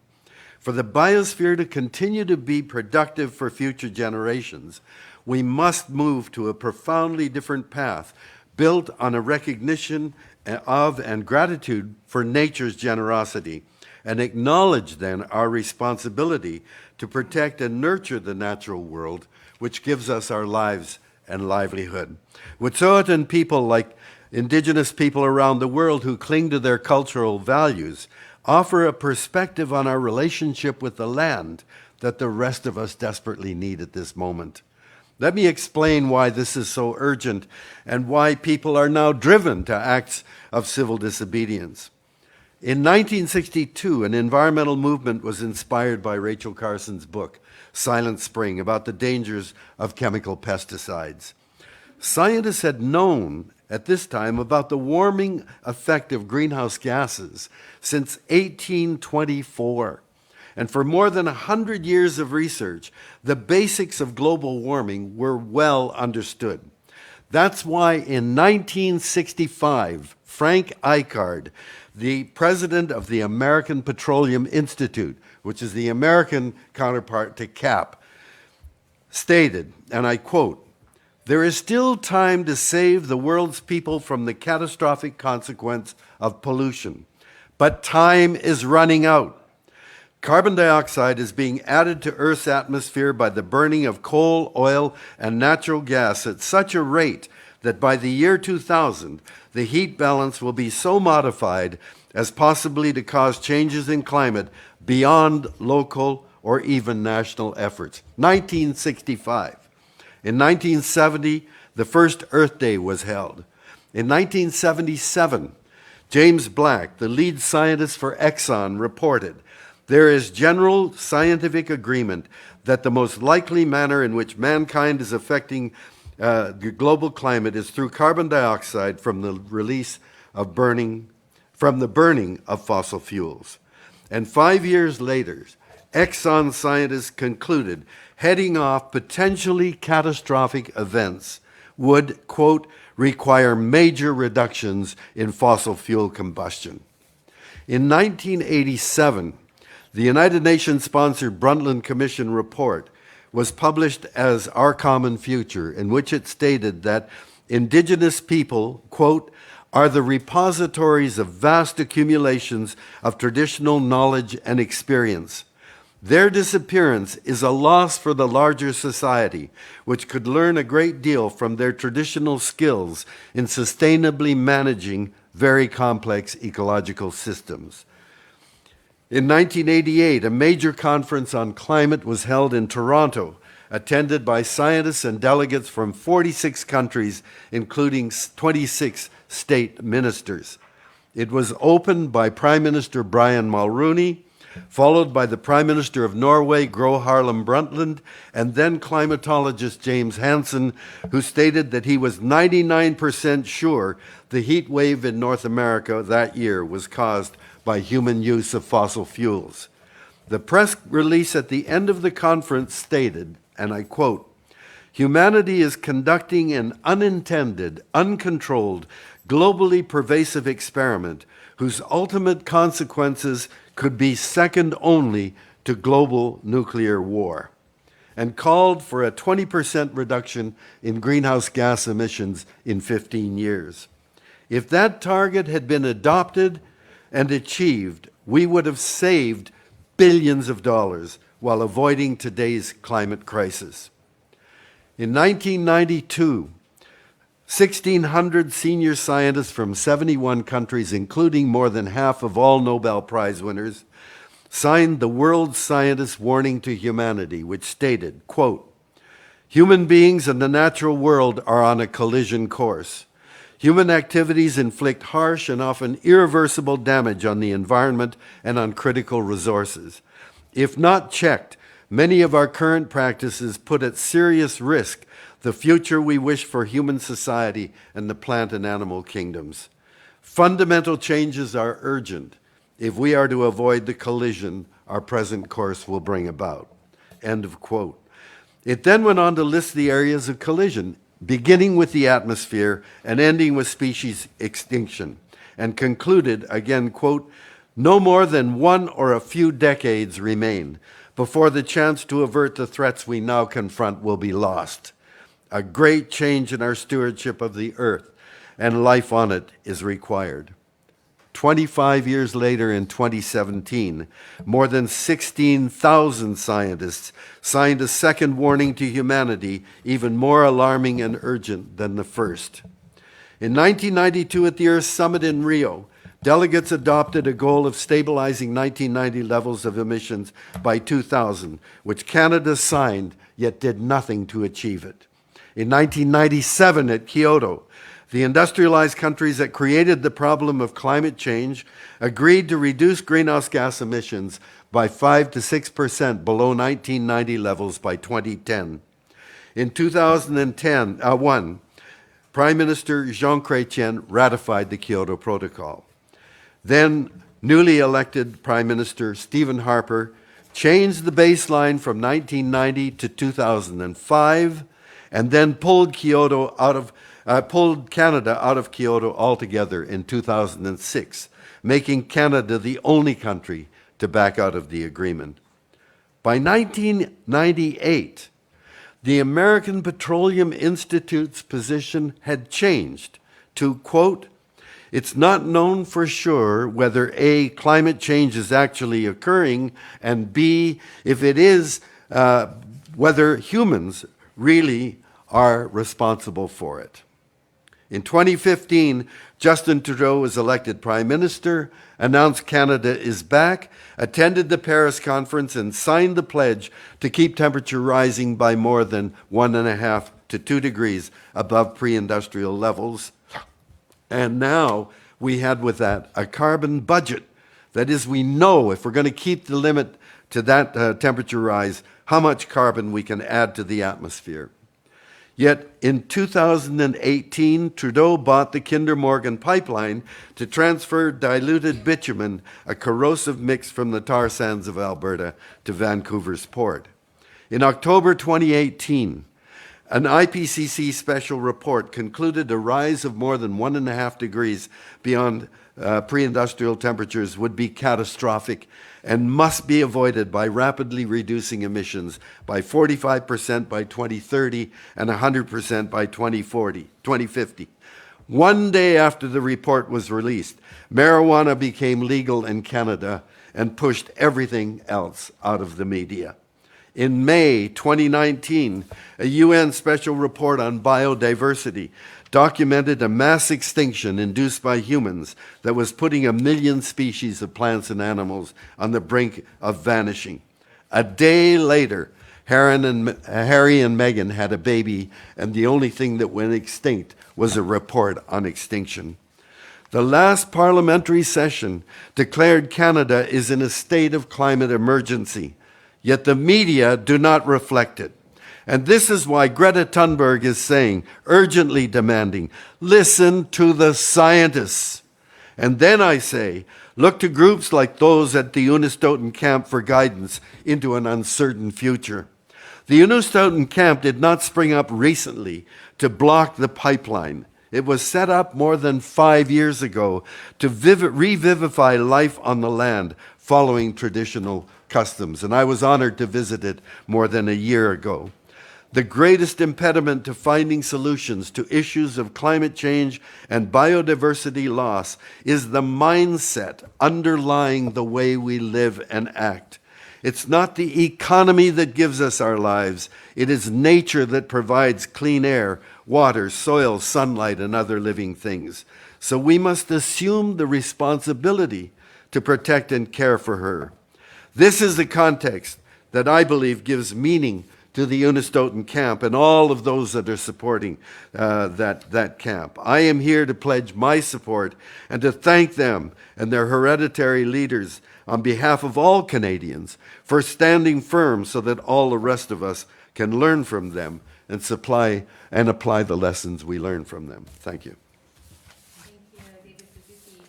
For the biosphere to continue to be productive for future generations, we must move to a profoundly different path, built on a recognition of and gratitude for nature's generosity, and acknowledge then our responsibility to protect and nurture the natural world, which gives us our lives and livelihood. Wet'suwet'en people, like Indigenous people around the world who cling to their cultural values, offer a perspective on our relationship with the land that the rest of us desperately need at this moment. Let me explain why this is so urgent and why people are now driven to acts of civil disobedience. In 1962, an environmental movement was inspired by Rachel Carson's book, Silent Spring, about the dangers of chemical pesticides. Scientists had known at this time about the warming effect of greenhouse gases since 1824. And for more than 100 years of research, the basics of global warming were well understood. That's why in 1965, Frank Icard, the president of the American Petroleum Institute, which is the American counterpart to CAP, stated, and I quote, "There is still time to save the world's people from the catastrophic consequence of pollution, but time is running out. Carbon dioxide is being added to Earth's atmosphere by the burning of coal, oil, and natural gas at such a rate that by the year 2000, the heat balance will be so modified as possibly to cause changes in climate beyond local or even national efforts." 1965. In 1970, the first Earth Day was held. In 1977, James Black, the lead scientist for Exxon, reported, "There is general scientific agreement that the most likely manner in which mankind is affecting the global climate is through carbon dioxide from the release of burning of fossil fuels." And 5 years later, Exxon scientists concluded heading off potentially catastrophic events would, quote, "require major reductions in fossil fuel combustion." In 1987, the United Nations-sponsored Brundtland Commission report was published as Our Common Future, in which it stated that Indigenous people, quote, "are the repositories of vast accumulations of traditional knowledge and experience. Their disappearance is a loss for the larger society, which could learn a great deal from their traditional skills in sustainably managing very complex ecological systems." In 1988, a major conference on climate was held in Toronto, attended by scientists and delegates from 46 countries, including 26 state ministers. It was opened by Prime Minister Brian Mulroney, followed by the Prime Minister of Norway, Gro Harlem Brundtland, and then climatologist James Hansen, who stated that he was 99% sure the heat wave in North America that year was caused by human use of fossil fuels. The press release at the end of the conference stated, and I quote, "Humanity is conducting an unintended, uncontrolled, globally pervasive experiment whose ultimate consequences could be second only to global nuclear war," and called for a 20% reduction in greenhouse gas emissions in 15 years. If that target had been adopted and achieved, we would have saved billions of dollars while avoiding today's climate crisis. In 1992, 1,600 senior scientists from 71 countries, including more than half of all Nobel Prize winners, signed the World Scientist Warning to Humanity, which stated, quote, "Human beings and the natural world are on a collision course. Human activities inflict harsh and often irreversible damage on the environment and on critical resources. If not checked, many of our current practices put at serious risk the future we wish for human society and the plant and animal kingdoms. Fundamental changes are urgent if we are to avoid the collision our present course will bring about." End of quote. It then went on to list the areas of collision, beginning with the atmosphere and ending with species extinction, and concluded, again, quote, "No more than one or a few decades remain before the chance to avert the threats we now confront will be lost. A great change in our stewardship of the earth and life on it is required." 25 years later, in 2017, more than 16,000 scientists signed a second warning to humanity, even more alarming and urgent than the first. In 1992, at the Earth Summit in Rio, delegates adopted a goal of stabilizing 1990 levels of emissions by 2000, which Canada signed, yet did nothing to achieve it. In 1997 at Kyoto, The industrialized countries that created the problem of climate change agreed to reduce greenhouse gas emissions by 5 to 6% below 1990 levels by 2010. In 2001, Prime Minister Jean Chrétien ratified the Kyoto Protocol. Then, newly elected Prime Minister Stephen Harper changed the baseline from 1990 to 2005, and then pulled Canada out of Kyoto altogether in 2006, making Canada the only country to back out of the agreement. By 1998, the American Petroleum Institute's position had changed to, quote, "It's not known for sure whether A, climate change is actually occurring, and B, if it is, whether humans really are responsible for it." In 2015, Justin Trudeau was elected Prime Minister, announced Canada is back, attended the Paris conference, and signed the pledge to keep temperature rising by more than 1.5 to 2 degrees above pre-industrial levels. And now we had with that a carbon budget. That is, we know if we're going to keep the limit to that temperature rise, how much carbon we can add to the atmosphere. Yet in 2018, Trudeau bought the Kinder Morgan pipeline to transfer diluted bitumen, a corrosive mix from the tar sands of Alberta, to Vancouver's port. In October 2018, an IPCC special report concluded a rise of more than 1.5 degrees beyond pre-industrial temperatures would be catastrophic and must be avoided by rapidly reducing emissions by 45% by 2030 and 100% by 2050. One day after the report was released, marijuana became legal in Canada and pushed everything else out of the media. In May 2019, a UN special report on biodiversity documented a mass extinction induced by humans that was putting 1 million species of plants and animals on the brink of vanishing. A day later, Harry and Meghan had a baby, and the only thing that went extinct was a report on extinction. The last parliamentary session declared Canada is in a state of climate emergency, yet the media do not reflect it. And this is why Greta Thunberg is saying, urgently demanding, listen to the scientists. And then I say, look to groups like those at the Wetsuweten camp for guidance into an uncertain future. The Wetsuweten camp did not spring up recently to block the pipeline. It was set up more than 5 years ago to revivify life on the land following traditional customs. And I was honored to visit it more than a year ago. The greatest impediment to finding solutions to issues of climate change and biodiversity loss is the mindset underlying the way we live and act. It's not the economy that gives us our lives. It is nature that provides clean air, water, soil, sunlight, and other living things. So we must assume the responsibility to protect and care for her. This is the context that I believe gives meaning to the Wetsuweten camp and all of those that are supporting that camp. I am here to pledge my support and to thank them and their hereditary leaders on behalf of all Canadians for standing firm so that all the rest of us can learn from them and apply the lessons we learn from them. Thank you. Thank you, David Suzuki.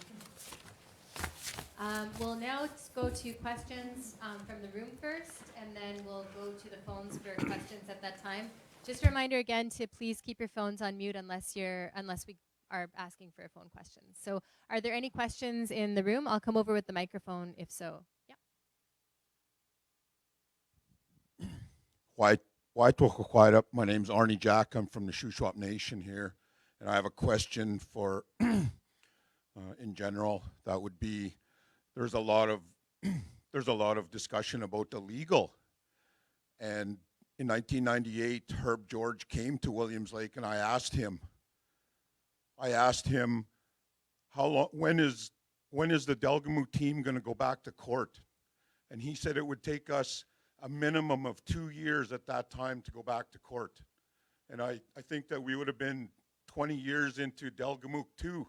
We'll now go to questions from the room first, and then we'll go to the phones for questions at that time. Just a reminder again to please keep your phones on mute unless we are asking for phone questions. So are there any questions in the room? I'll come over with the microphone if so. Yeah. Why talk quiet up? My name's Arnie Jack. I'm from the Shuswap Nation here, and I have a question for, in general, that would be, there's a lot of discussion about the legal, and in 1998, Herb George came to Williams Lake, and I asked him, how long, when is the Delgamuukw team going to go back to court? And he said it would take us a minimum of 2 years at that time to go back to court. And I think that we would have been 20 years into Delgamuukw 2,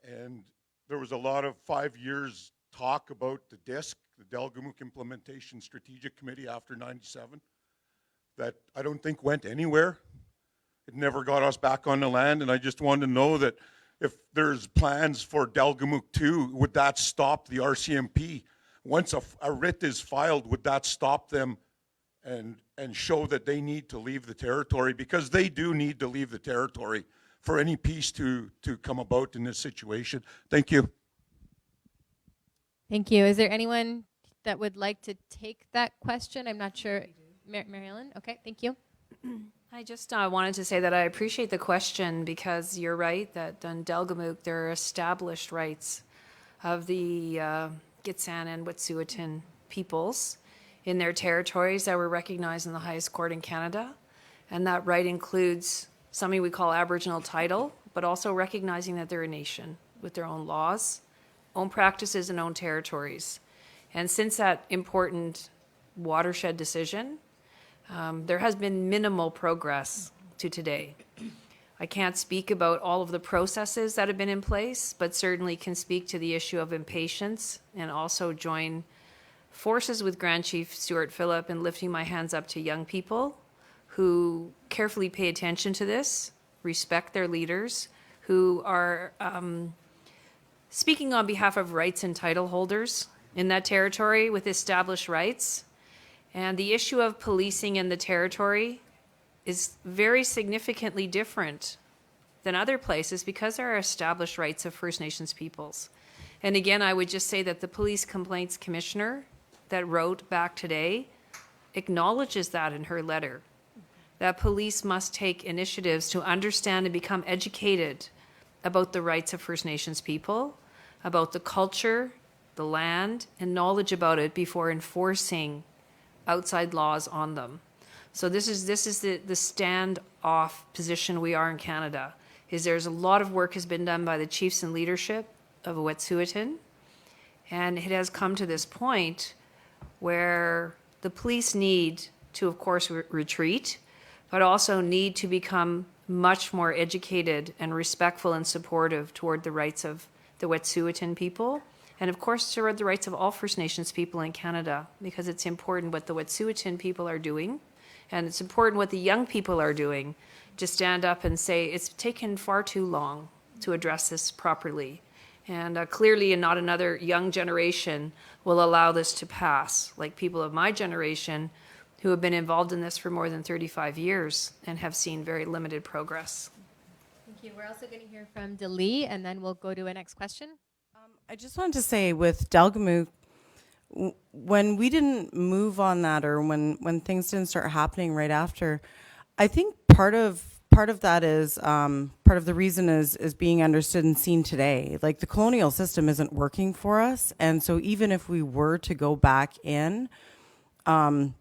and there was a lot of 5 years talk about the DISC, the Delgamuukw Implementation Strategic Committee after 97, that I don't think went anywhere. It never got us back on the land, and I just wanted to know that if there's plans for Delgamuukw 2, would that stop the RCMP? Once a writ is filed, would that stop them and show that they need to leave the territory? Because they do need to leave the territory for any peace to come about in this situation. Thank you. Thank you. Is there anyone that would like to take that question? I'm not sure. Mary Ellen? Okay, thank you. I just wanted to say that I appreciate the question, because you're right that on Delgamuukw there are established rights of the Gidimt'en and Wetsuweten peoples in their territories that were recognized in the highest court in Canada. And that right includes something we call Aboriginal title, but also recognizing that they're a nation with their own laws, own practices, and own territories. And since that important watershed decision, there has been minimal progress to today. I can't speak about all of the processes that have been in place, but certainly can speak to the issue of impatience, and also join forces with Grand Chief Stewart Phillip in lifting my hands up to young people who carefully pay attention to this, respect their leaders, who are speaking on behalf of rights and title holders in that territory with established rights. And the issue of policing in the territory is very significantly different than other places because there are established rights of First Nations peoples. And again, I would just say that the Police Complaints Commissioner that wrote back today acknowledges that in her letter, that police must take initiatives to understand and become educated about the rights of First Nations people, about the culture, the land, and knowledge about it before enforcing outside laws on them. So this is the standoff position we are in Canada, is there's a lot of work has been done by the chiefs and leadership of Wetsuweten, and it has come to this point where the police need to, of course, retreat, but also need to become much more educated and respectful and supportive toward the rights of the Wetsuweten people, and of course toward the rights of all First Nations people in Canada, because it's important what the Wetsuweten people are doing, and it's important what the young people are doing to stand up and say it's taken far too long to address this properly. And clearly not another young generation will allow this to pass, like people of my generation who have been involved in this for more than 35 years and have seen very limited progress. Thank you. We're also going to hear from Delee, and then we'll go to a next question. I just wanted to say with Delgamuukw, when we didn't move on that, or when things didn't start happening right after, I think part of that is part of the reason is being understood and seen today. Like, the colonial system isn't working for us, and so even if we were to go back in and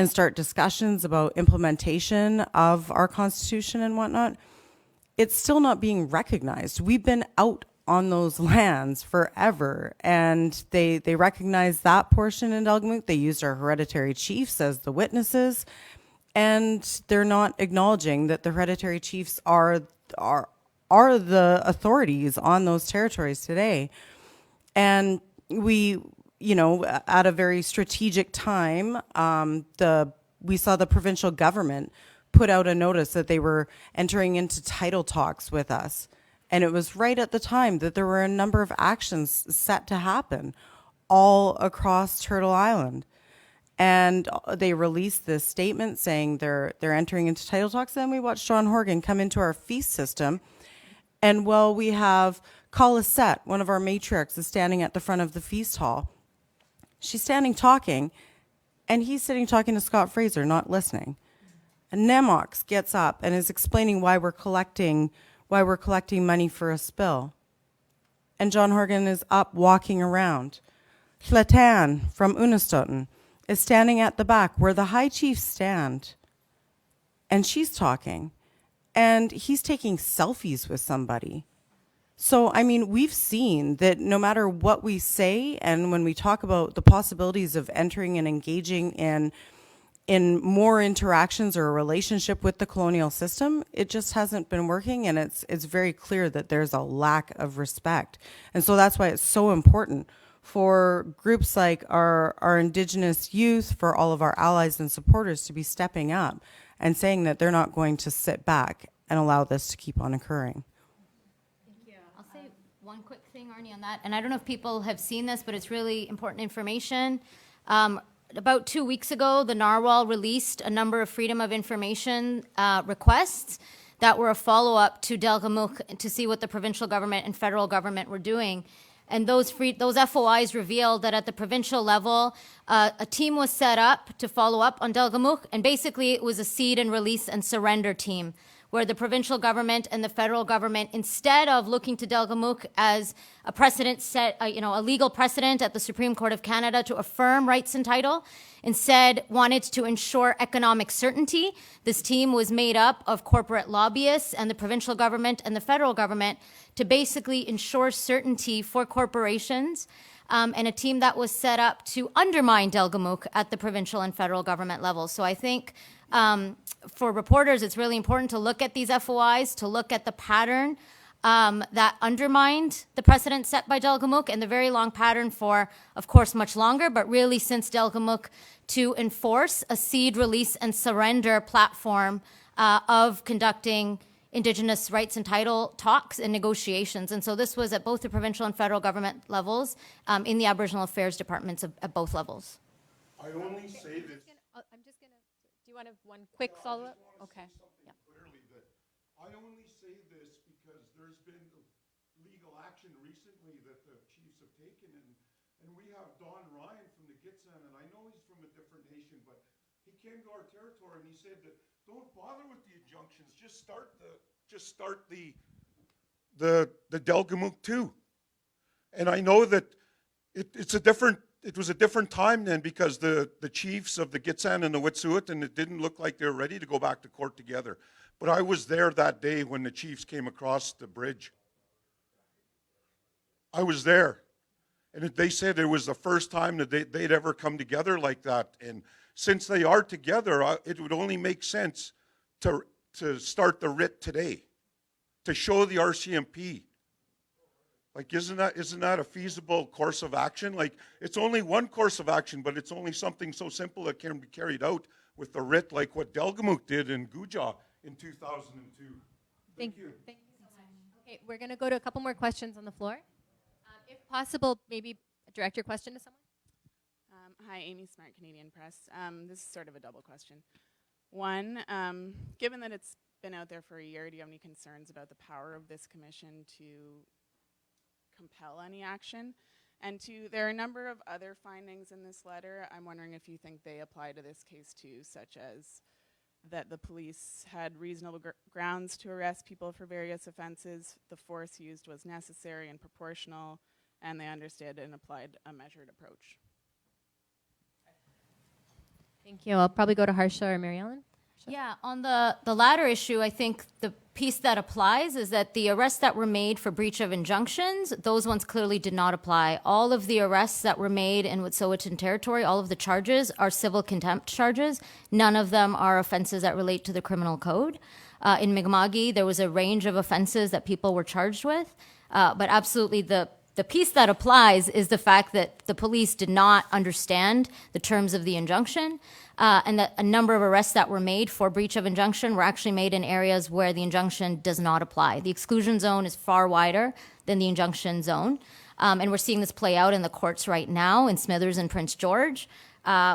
start discussions about implementation of our constitution and whatnot, it's still not being recognized. We've been out on those lands forever, and they recognize that portion in Delgamuukw. They used our hereditary chiefs as the witnesses, and they're not acknowledging that the hereditary chiefs are the authorities on those territories today. And we, at a very strategic time, we saw the provincial government put out a notice that they were entering into title talks with us. And it was right at the time that there were a number of actions set to happen all across Turtle Island. And they released this statement saying they're entering into title talks. Then we watched John Horgan come into our feast system. And we have Collisette, one of our matriarchs, is standing at the front of the feast hall. She's standing talking, and he's sitting talking to Scott Fraser, not listening. And Nemox gets up and is explaining why we're collecting money for a spill. And John Horgan is up walking around. Tlatan from Unistoten is standing at the back where the high chiefs stand. And she's talking. And he's taking selfies with somebody. So, we've seen that no matter what we say, and when we talk about the possibilities of entering and engaging in in more interactions or a relationship with the colonial system, it just hasn't been working, and it's very clear that there's a lack of respect. And so that's why it's so important for groups like our Indigenous youth, for all of our allies and supporters to be stepping up and saying that they're not going to sit back and allow this to keep on occurring. I'll say one quick thing, Arnie, on that. And I don't know if people have seen this, but it's really important information. About 2 weeks ago, the Narwhal released a number of freedom of information requests that were a follow-up to Delgamuukw to see what the provincial government and federal government were doing. And those FOIs revealed that at the provincial level, a team was set up to follow up on Delgamuukw, and basically it was a seed and release and surrender team, where the provincial government and the federal government, instead of looking to Delgamuukw as a precedent set, a legal precedent at the Supreme Court of Canada to affirm rights and title, instead wanted to ensure economic certainty. This team was made up of corporate lobbyists and the provincial government and the federal government to basically ensure certainty for corporations, and a team that was set up to undermine Delgamuukw at the provincial and federal government level. So I think for reporters, it's really important to look at these FOIs, to look at the pattern that undermined the precedent set by Delgamuukw, and the very long pattern for, of course, much longer, but really since Delgamuukw, to enforce a seed, release, and surrender platform of conducting Indigenous rights and title talks and negotiations. And so this was at both the provincial and federal government levels, in the Aboriginal Affairs departments at both levels. I only say this. I'm just gonna, do you want one quick follow-up? Okay. Yeah. Clearly that I only say this because there's been legal action recently that the chiefs have taken, and we have Don Ryan from the Gidimt'en, and I know he's from a different nation, but he came to our territory and he said that don't bother with the injunctions, just start the Delgamuukw too. And I know that it was a different time then, because the chiefs of the Gidimt'en and the Wetsuweten, it didn't look like they were ready to go back to court together. But I was there that day when the chiefs came across the bridge. I was there. And they said it was the first time that they'd ever come together like that. And since they are together, it would only make sense to start the writ today, to show the RCMP. Like, isn't that a feasible course of action? Like, it's only one course of action, but it's only something so simple that can be carried out with the writ, like what Delgamuukw did in Guja in 2002. Thank you. Thank you so much. Okay, we're going to go to a couple more questions on the floor. If possible, maybe direct your question to someone. Hi, Amy Smart, Canadian Press. This is sort of a double question. One, given that it's been out there for a year, do you have any concerns about the power of this commission to compel any action? And two, there are a number of other findings in this letter. I'm wondering if you think they apply to this case too, such as that the police had reasonable grounds to arrest people for various offenses, the force used was necessary and proportional, and they understood and applied a measured approach. Thank you. I'll probably go to Harsha or Mary Ellen. Yeah, on the latter issue, I think the piece that applies is that the arrests that were made for breach of injunctions, those ones clearly did not apply. All of the arrests that were made in Wet'suwet'en territory, all of the charges are civil contempt charges. None of them are offenses that relate to the criminal code. In Mi'kma'ki, there was a range of offenses that people were charged with, but absolutely the piece that applies is the fact that the police did not understand the terms of the injunction, and that a number of arrests that were made for breach of injunction were actually made in areas where the injunction does not apply. The exclusion zone is far wider than the injunction zone, and we're seeing this play out in the courts right now in Smithers and Prince George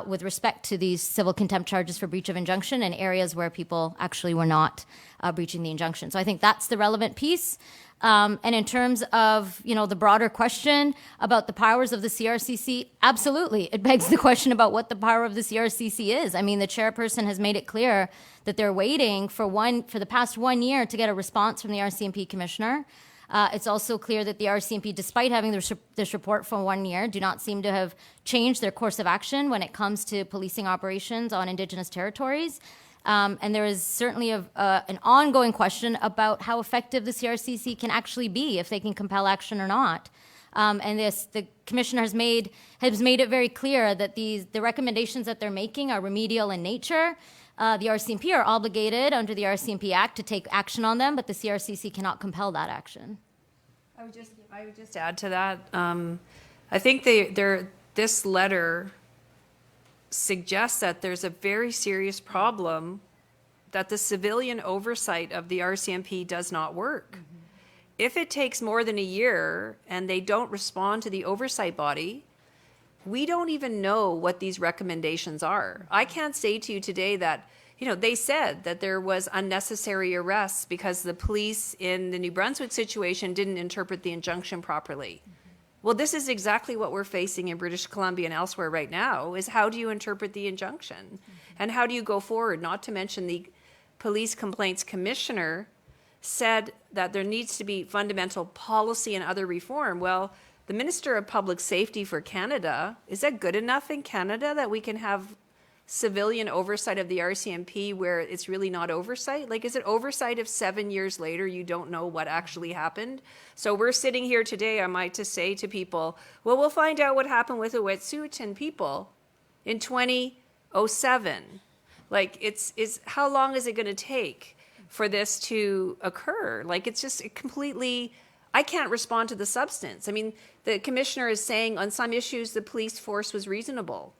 with respect to these civil contempt charges for breach of injunction in areas where people actually were not breaching the injunction. So I think that's the relevant piece. And in terms of, the broader question about the powers of the CRCC, absolutely. It begs the question about what the power of the CRCC is. I mean, the chairperson has made it clear that they're waiting for the past 1 year to get a response from the RCMP commissioner. It's also clear that the RCMP, despite having this report for 1 year, do not seem to have changed their course of action when it comes to policing operations on Indigenous territories. And there is certainly an ongoing question about how effective the CRCC can actually be, if they can compel action or not. And the commissioner has made it very clear that the recommendations that they're making are remedial in nature. The RCMP are obligated under the RCMP Act to take action on them, but the CRCC cannot compel that action. I would just add to that. I think this letter suggests that there's a very serious problem that the civilian oversight of the RCMP does not work. Mm-hmm. If it takes more than a year and they don't respond to the oversight body, we don't even know what these recommendations are. I can't say to you today that, they said that there was unnecessary arrests because the police in the New Brunswick situation didn't interpret the injunction properly. Mm-hmm. Well, this is exactly what we're facing in British Columbia and elsewhere right now, is how do you interpret the injunction? Mm-hmm. And how do you go forward? Not to mention the Police Complaints Commissioner said that there needs to be fundamental policy and other reform. Well, the Minister of Public Safety for Canada, is that good enough in Canada that we can have civilian oversight of the RCMP where it's really not oversight? Like, is it oversight if 7 years later you don't know what actually happened? So we're sitting here today, am I to say to people, well, we'll find out what happened with the Wetsuweten people in 2007. Like, it's how long is it going to take for this to occur? Like, it's just completely, I can't respond to the substance. I mean, the commissioner is saying on some issues the police force was reasonable.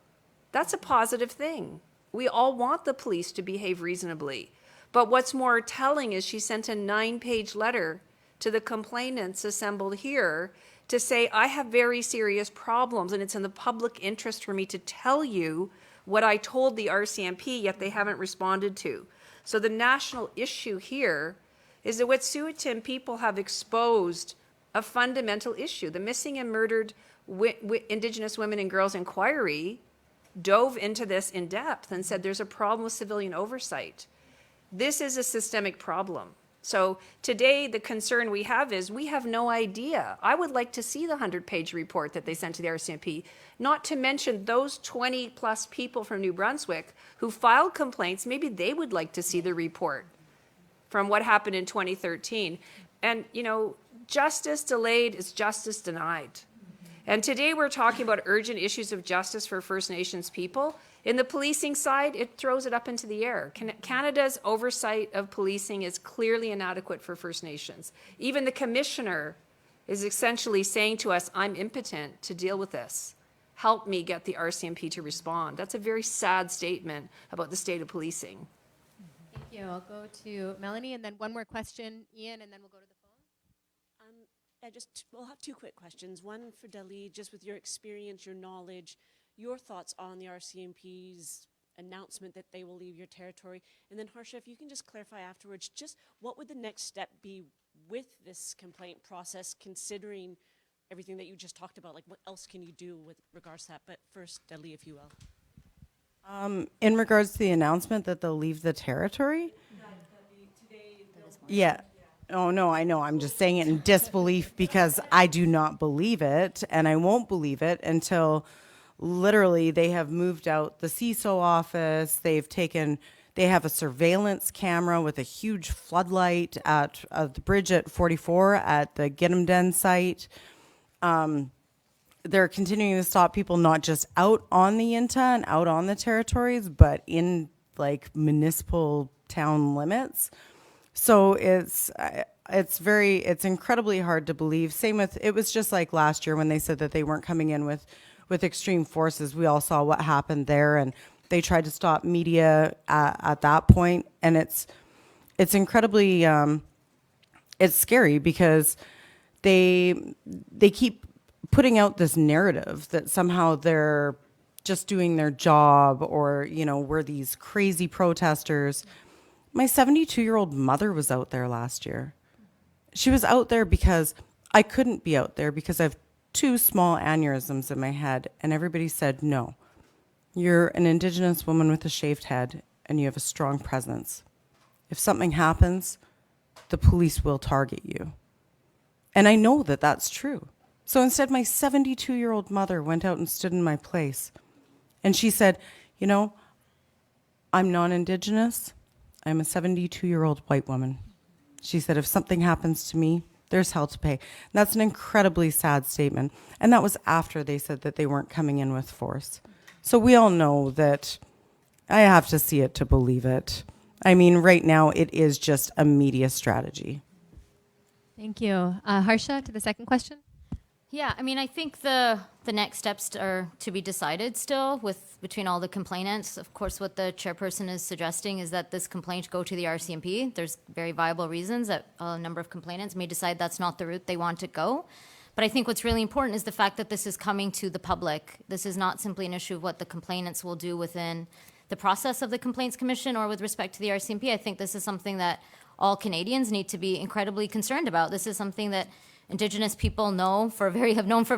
That's a positive thing. We all want the police to behave reasonably. But what's more telling is she sent a 9-page letter to the complainants assembled here to say, I have very serious problems and it's in the public interest for me to tell you what I told the RCMP, yet they haven't responded to. So the national issue here is that Wet'suwet'en people have exposed a fundamental issue. The Missing and Murdered Indigenous Women and Girls Inquiry dove into this in depth and said there's a problem with civilian oversight. This is a systemic problem. So today the concern we have is we have no idea. I would like to see the 100-page report that they sent to the RCMP, not to mention those 20 plus people from New Brunswick who filed complaints. Maybe they would like to see the report from what happened in 2013. And, justice delayed is justice denied. And today we're talking about urgent issues of justice for First Nations people. In the policing side, it throws it up into the air. Canada's oversight of policing is clearly inadequate for First Nations. Even the commissioner is essentially saying to us, I'm impotent to deal with this. Help me get the RCMP to respond. That's a very sad statement about the state of policing. Thank you. I'll go to Melanie and then one more question, Ian, and then we'll go to the phone. We'll have two quick questions. One for Delee, just with your experience, your knowledge, your thoughts on the RCMP's announcement that they will leave your territory. And then Harsha, if you can just clarify afterwards, just what would the next step be with this complaint process, considering everything that you just talked about? Like, what else can you do with regards to that? But first, Delee, if you will. In regards to the announcement that they'll leave the territory? Yeah. Oh, no, I know. I'm just saying it in disbelief because I do not believe it, and I won't believe it until literally they have moved out the CISO office. They have a surveillance camera with a huge floodlight at the bridge at 44 at the Gidimt'en site. They're continuing to stop people not just out on the INTA and out on the territories, but in like municipal town limits. So it's incredibly hard to believe. Same with, it was just like last year when they said that they weren't coming in with extreme forces. We all saw what happened there, and they tried to stop media at that point. And it's incredibly, it's scary because they keep putting out this narrative that somehow they're just doing their job, or, we're these crazy protesters. My 72-year-old mother was out there last year. She was out there because I couldn't be out there because I have 2 small aneurysms in my head, and everybody said, no, you're an Indigenous woman with a shaved head and you have a strong presence. If something happens, the police will target you. And I know that that's true. So instead, my 72-year-old mother went out and stood in my place. And she said, I'm non-Indigenous. I'm a 72-year-old white woman. She said, if something happens to me, there's hell to pay. And that's an incredibly sad statement. And that was after they said that they weren't coming in with force. So we all know that I have to see it to believe it. I mean, right now, it is just a media strategy. Thank you. Harsha, to the second question. Yeah, I mean, I think the next steps are to be decided still between all the complainants. Of course, what the chairperson is suggesting is that this complaint go to the RCMP. There's very viable reasons that a number of complainants may decide that's not the route they want to go. But I think what's really important is the fact that this is coming to the public. This is not simply an issue of what the complainants will do within the process of the Complaints Commission or with respect to the RCMP. I think this is something that all Canadians need to be incredibly concerned about. This is something that Indigenous people have known for a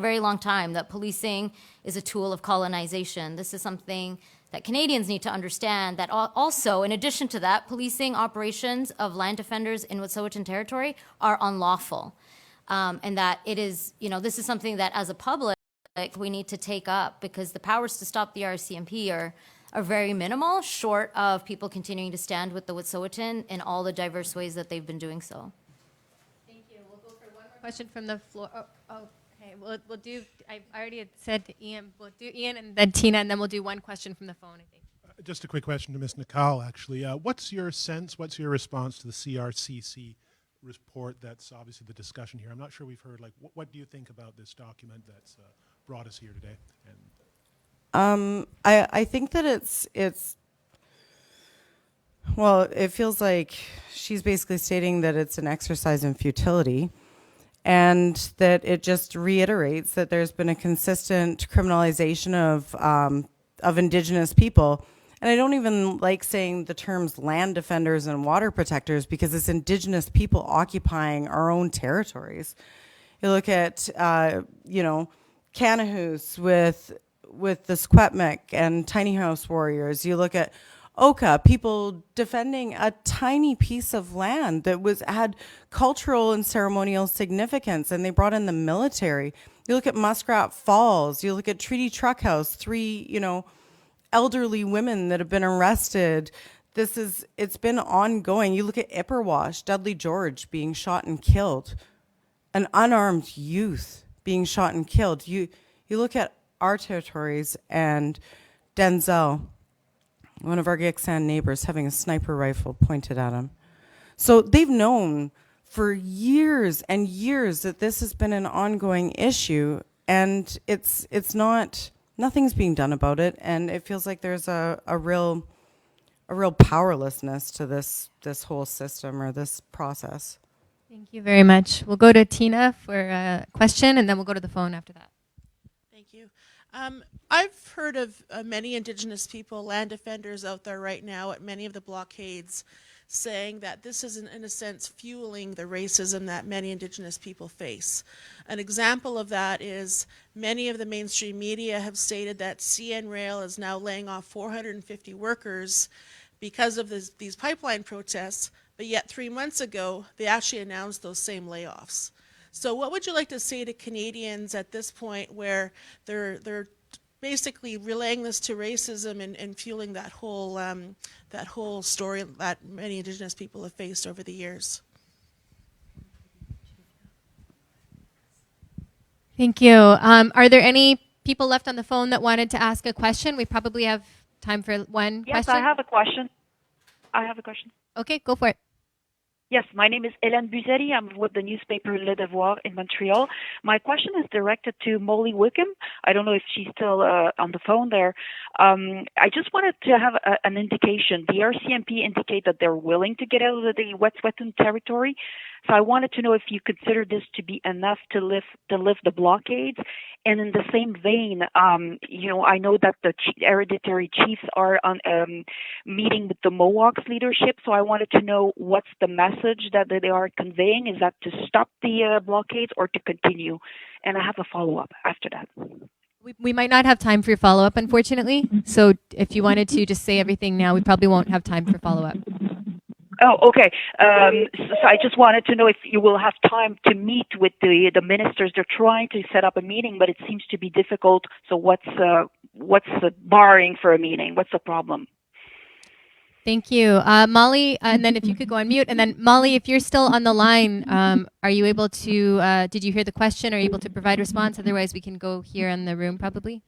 very long time, that policing is a tool of colonization. This is something that Canadians need to understand, that also, in addition to that, policing operations of land defenders in Wet'suweten territory are unlawful. And that it is, this is something that as a public, we need to take up, because the powers to stop the RCMP are very minimal, short of people continuing to stand with the Wet'suweten in all the diverse ways that they've been doing so. Question from the floor. Okay. We'll do. I already had said to Ian. We'll do Ian and then Tina, and then we'll do one question from the phone, I think. Just a quick question to Ms. Nikal, actually. What's your sense? What's your response to the CRCC report? That's obviously the discussion here. I'm not sure we've heard. Like, what do you think about this document that's brought us here today? And I think that it's. Well, it feels like she's basically stating that it's an exercise in futility. And that it just reiterates that there's been a consistent criminalization of Indigenous people. And I don't even like saying the terms land defenders and water protectors, because it's Indigenous people occupying our own territories. You look at, Canahoos with the Squetmec and tiny house warriors. You look at Oka, people defending a tiny piece of land that had cultural and ceremonial significance, and they brought in the military. You look at Muskrat Falls, you look at Treaty Truck House, 3, elderly women that have been arrested. It's been ongoing. You look at Ipperwash, Dudley George being shot and killed, an unarmed youth being shot and killed. You look at our territories and Denzel, one of our Gidimt'en neighbors, having a sniper rifle pointed at him. So they've known for years and years that this has been an ongoing issue, and nothing's being done about it, and it feels like there's a real powerlessness to this whole system or this process. Thank you very much. We'll go to Tina for a question, and then we'll go to the phone after that. Thank you. I've heard of many Indigenous people, land defenders out there right now at many of the blockades, saying that this is, in a sense, fueling the racism that many Indigenous people face. An example of that is many of the mainstream media have stated that CN Rail is now laying off 450 workers because of these pipeline protests, but yet 3 months ago, they actually announced those same layoffs. So what would you like to say to Canadians at this point where they're basically relaying this to racism and fueling that whole story that many Indigenous people have faced over the years? Thank you. Are there any people left on the phone that wanted to ask a question? We probably have time for one question. Yes, I have a question. Okay, go for it. Yes, my name is Hélène Buzetti. I'm with the newspaper Le Devoir in Montreal. My question is directed to Molly Wickham. I don't know if she's still on the phone there. I just wanted to have an indication. The RCMP indicate that they're willing to get out of the Wet'suweten territory. So I wanted to know if you consider this to be enough to lift the blockades. And in the same vein, I know that the hereditary chiefs are on meeting with the Mohawks leadership. So I wanted to know what's the message that they are conveying. Is that to stop the blockades or to continue? And I have a follow-up after that. We might not have time for your follow-up, unfortunately. So if you wanted to just say everything now, we probably won't have time for follow-up. Oh, okay. So I just wanted to know if you will have time to meet with the ministers. They're trying to set up a meeting, but it seems to be difficult. So what's barring for a meeting? What's the problem? Thank you. Molly, and then if you could go on mute. And then Molly, if you're still on the line, are you able to, did you hear the question? Are you able to provide response? Otherwise, we can go here in the room probably.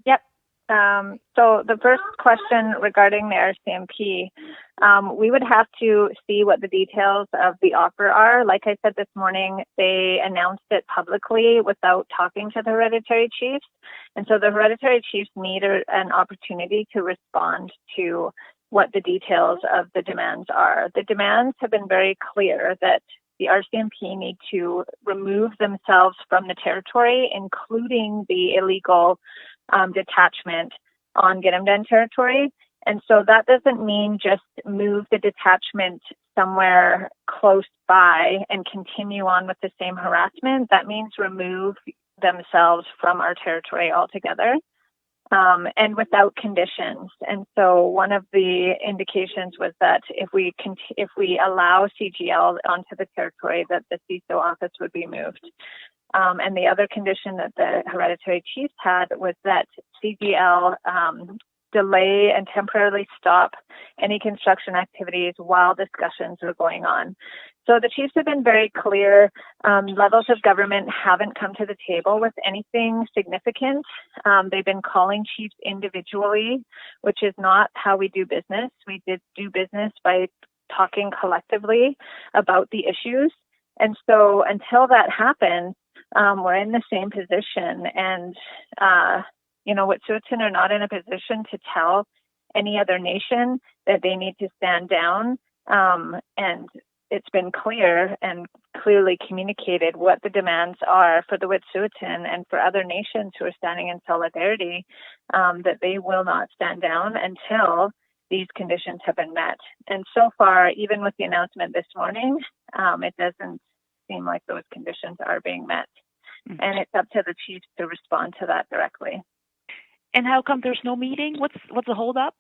Yep. So the first question regarding the RCMP, we would have to see what the details of the offer are. Like I said this morning, they announced it publicly without talking to the hereditary chiefs. And so the hereditary chiefs need an opportunity to respond to what the details of the demands are. The demands have been very clear that the RCMP need to remove themselves from the territory, including the illegal detachment on Gidimt'en territory. And so that doesn't mean just move the detachment somewhere close by and continue on with the same harassment. That means remove themselves from our territory altogether, and without conditions. And so one of the indications was that if we allow CGL onto the territory, that the CISO office would be moved. And the other condition that the hereditary chiefs had was that CGL delay and temporarily stop any construction activities while discussions were going on. So the chiefs have been very clear. Levels of government haven't come to the table with anything significant. They've been calling chiefs individually, which is not how we do business. We did do business by talking collectively about the issues. And so until that happens, we're in the same position. And, Wetsuweten are not in a position to tell any other nation that they need to stand down. And it's been clear and clearly communicated what the demands are for the Wetsuweten and for other nations who are standing in solidarity, that they will not stand down until these conditions have been met. And so far, even with the announcement this morning, it doesn't seem like those conditions are being met. And it's up to the chiefs to respond to that directly. And how come there's no meeting? What's the holdup?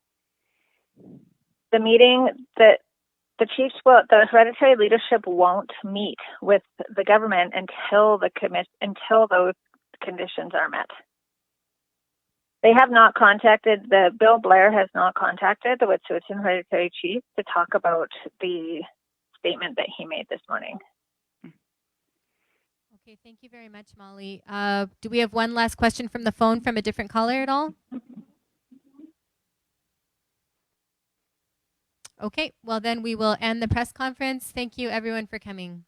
The meeting that the hereditary leadership won't meet with the government until those conditions are met. They have not contacted, Bill Blair has not contacted the Wetsuweten hereditary chief to talk about the statement that he made this morning. Okay, thank you very much, Molly. Do we have one last question from the phone from a different caller at all? Okay, well then we will end the press conference. Thank you everyone for coming.